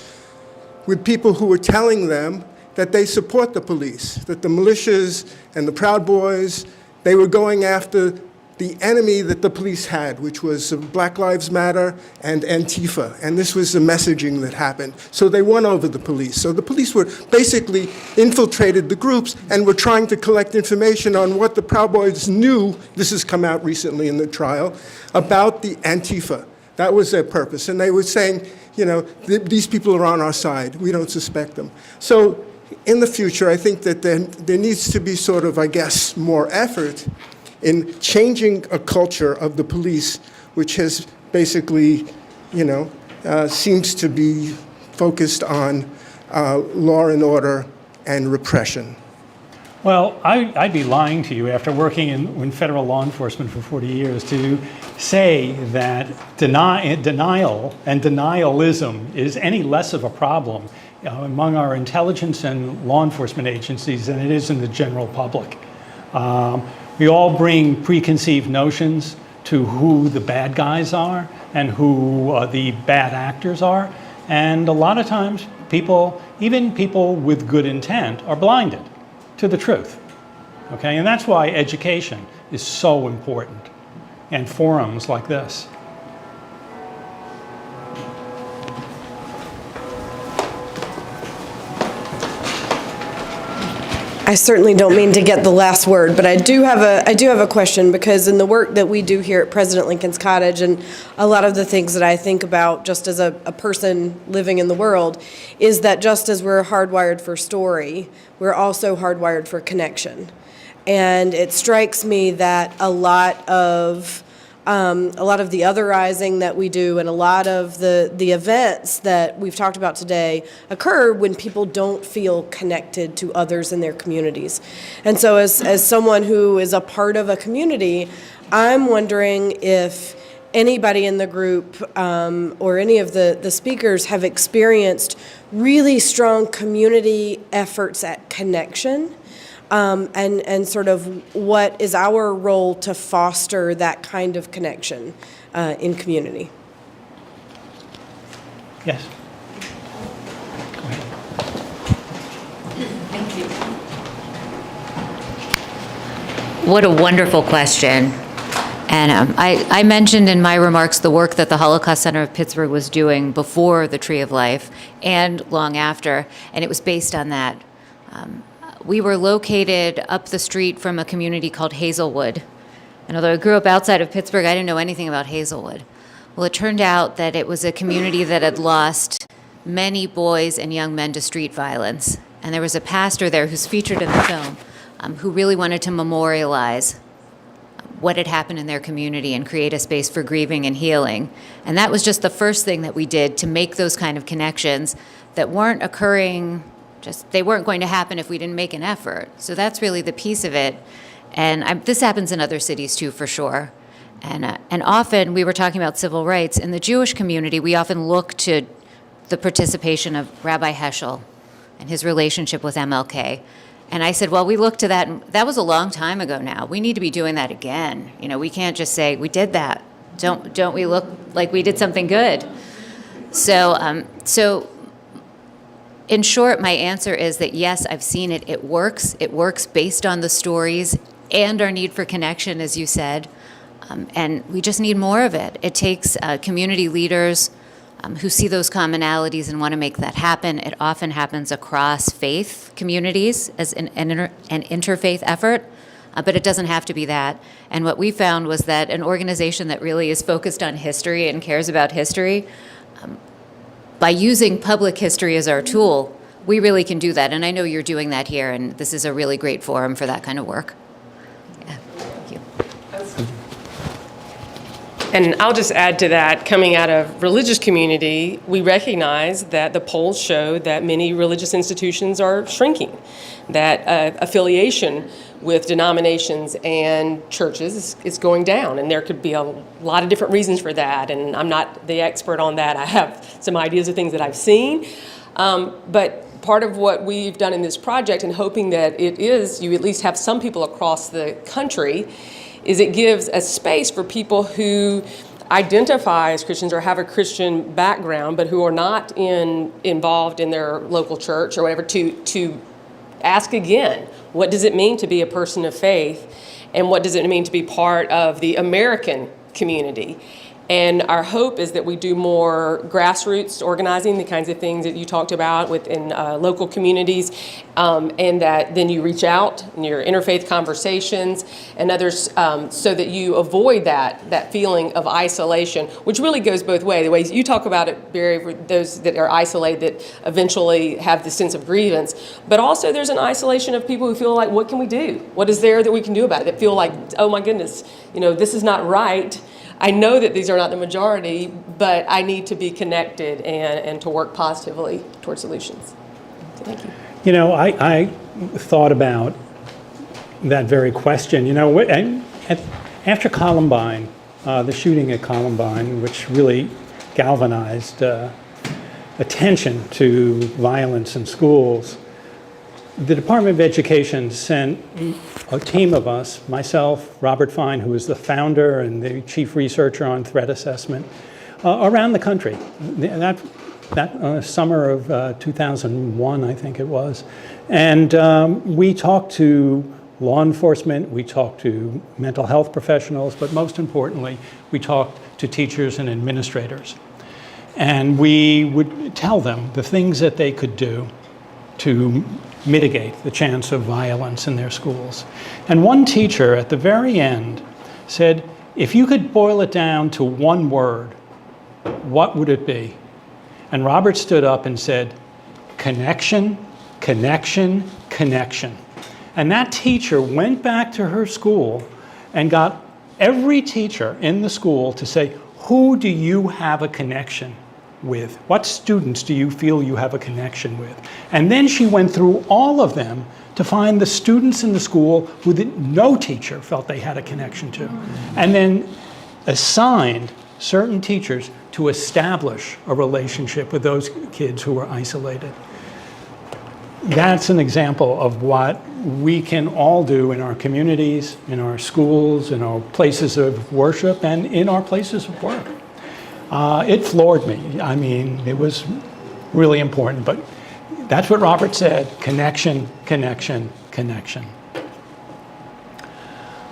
with people who were telling them that they support the police, that the militias and the Proud Boys, they were going after the enemy that the police had, which was Black Lives Matter and Antifa. And this was the messaging that happened. So they won over the police. So the police were basically infiltrated the groups and were trying to collect information on what the Proud Boys knew, this has come out recently in the trial, about the Antifa. That was their purpose. And they were saying, you know, these people are on our side. We don't suspect them. So in the future, I think that there needs to be sort of, I guess, more effort in changing a culture of the police, which has basically, you know, seems to be focused on law and order and repression.
Well, I'd be lying to you after working in federal law enforcement for 40 years to say that denial and denialism is any less of a problem among our intelligence and law enforcement agencies than it is in the general public. We all bring preconceived notions to who the bad guys are and who the bad actors are. And a lot of times people, even people with good intent, are blinded to the truth. Okay, and that's why education is so important, and forums like this.
I certainly don't mean to get the last word, but I do have a question, because in the work that we do here at President Lincoln's Cottage, and a lot of the things that I think about just as a person living in the world, is that just as we're hardwired for story, we're also hardwired for connection. And it strikes me that a lot of the otherizing that we do and a lot of the events that we've talked about today occur when people don't feel connected to others in their communities. And so as someone who is a part of a community, I'm wondering if anybody in the group or any of the speakers have experienced really strong community efforts at connection. And sort of what is our role to foster that kind of connection in community?
Yes.
Thank you. What a wonderful question. And I mentioned in my remarks the work that the Holocaust Center of Pittsburgh was doing before the Tree of Life and long after, and it was based on that. We were located up the street from a community called Hazelwood. And although I grew up outside of Pittsburgh, I didn't know anything about Hazelwood. Well, it turned out that it was a community that had lost many boys and young men to street violence. And there was a pastor there who's featured in the film who really wanted to memorialize what had happened in their community and create a space for grieving and healing. And that was just the first thing that we did to make those kind of connections that weren't occurring. They weren't going to happen if we didn't make an effort. So that's really the piece of it. And this happens in other cities too, for sure. And often, we were talking about civil rights. In the Jewish community, we often look to the participation of Rabbi Heschel and his relationship with MLK. And I said, well, we look to that, and that was a long time ago now. We need to be doing that again. You know, we can't just say, we did that. Don't we look like we did something good. So, in short, my answer is that yes, I've seen it. It works. It works based on the stories and our need for connection, as you said. And we just need more of it. It takes community leaders who see those commonalities and want to make that happen. It often happens across faith communities as an interfaith effort, but it doesn't have to be that. And what we found was that an organization that really is focused on history and cares about history, by using public history as our tool, we really can do that. And I know you're doing that here, and this is a really great forum for that kind of work. Yeah, thank you.
And I'll just add to that, coming out of religious community, we recognize that the polls show that many religious institutions are shrinking, that affiliation with denominations and churches is going down, and there could be a lot of different reasons for that, and I'm not the expert on that. I have some ideas of things that I've seen, but part of what we've done in this project, and hoping that it is, you at least have some people across the country, is it gives a space for people who identify as Christians or have a Christian background, but who are not involved in their local church or whatever, to ask again, what does it mean to be a person of faith, and what does it mean to be part of the American community? And our hope is that we do more grassroots organizing, the kinds of things that you talked about within local communities, and that then you reach out in your interfaith conversations and others, so that you avoid that feeling of isolation, which really goes both ways. The ways you talk about it, Barry, for those that are isolated that eventually have the sense of grievance, but also there's an isolation of people who feel like, what can we do? What is there that we can do about it? That feel like, oh my goodness, this is not right. I know that these are not the majority, but I need to be connected and to work positively towards solutions. So thank you.
I thought about that very question. After Columbine, the shooting at Columbine, which really galvanized attention to violence in schools, the Department of Education sent a team of us, myself, Robert Fine, who is the founder and the chief researcher on threat assessment, around the country. That summer of 2001, I think it was. And we talked to law enforcement, we talked to mental health professionals, but most importantly, we talked to teachers and administrators. And we would tell them the things that they could do to mitigate the chance of violence in their schools. And one teacher at the very end said, if you could boil it down to one word, what would it be? And Robert stood up and said, connection, connection, connection. And that teacher went back to her school and got every teacher in the school to say, who do you have a connection with? What students do you feel you have a connection with? And then she went through all of them to find the students in the school who no teacher felt they had a connection to. And then assigned certain teachers to establish a relationship with those kids who were isolated. That's an example of what we can all do in our communities, in our schools, in our places of worship, and in our places of work. It floored me. I mean, it was really important, but that's what Robert said, connection, connection, connection.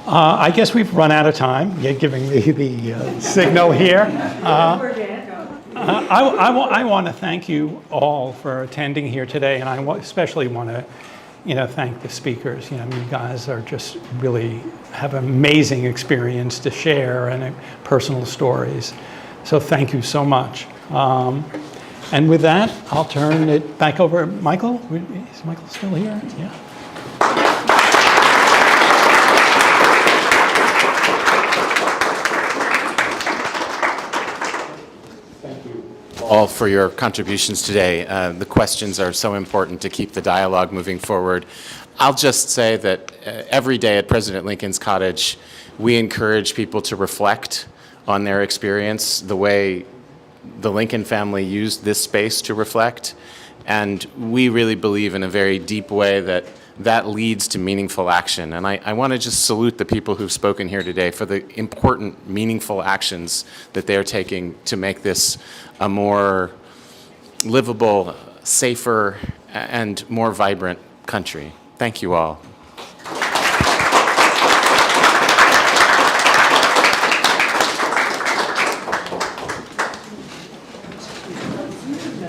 I guess we've run out of time, giving me the signal here. I want to thank you all for attending here today, and I especially want to thank the speakers. You guys are just really have amazing experience to share and personal stories. So thank you so much. And with that, I'll turn it back over to Michael. Is Michael still here? Yeah.
Thank you all for your contributions today. The questions are so important to keep the dialogue moving forward. I'll just say that every day at President Lincoln's Cottage, we encourage people to reflect on their experience, the way the Lincoln family used this space to reflect. And we really believe in a very deep way that that leads to meaningful action. And I want to just salute the people who've spoken here today for the important, meaningful actions that they're taking to make this a more livable, safer, and more vibrant country. Thank you all.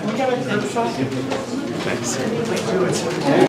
We got a group shot.
Thanks.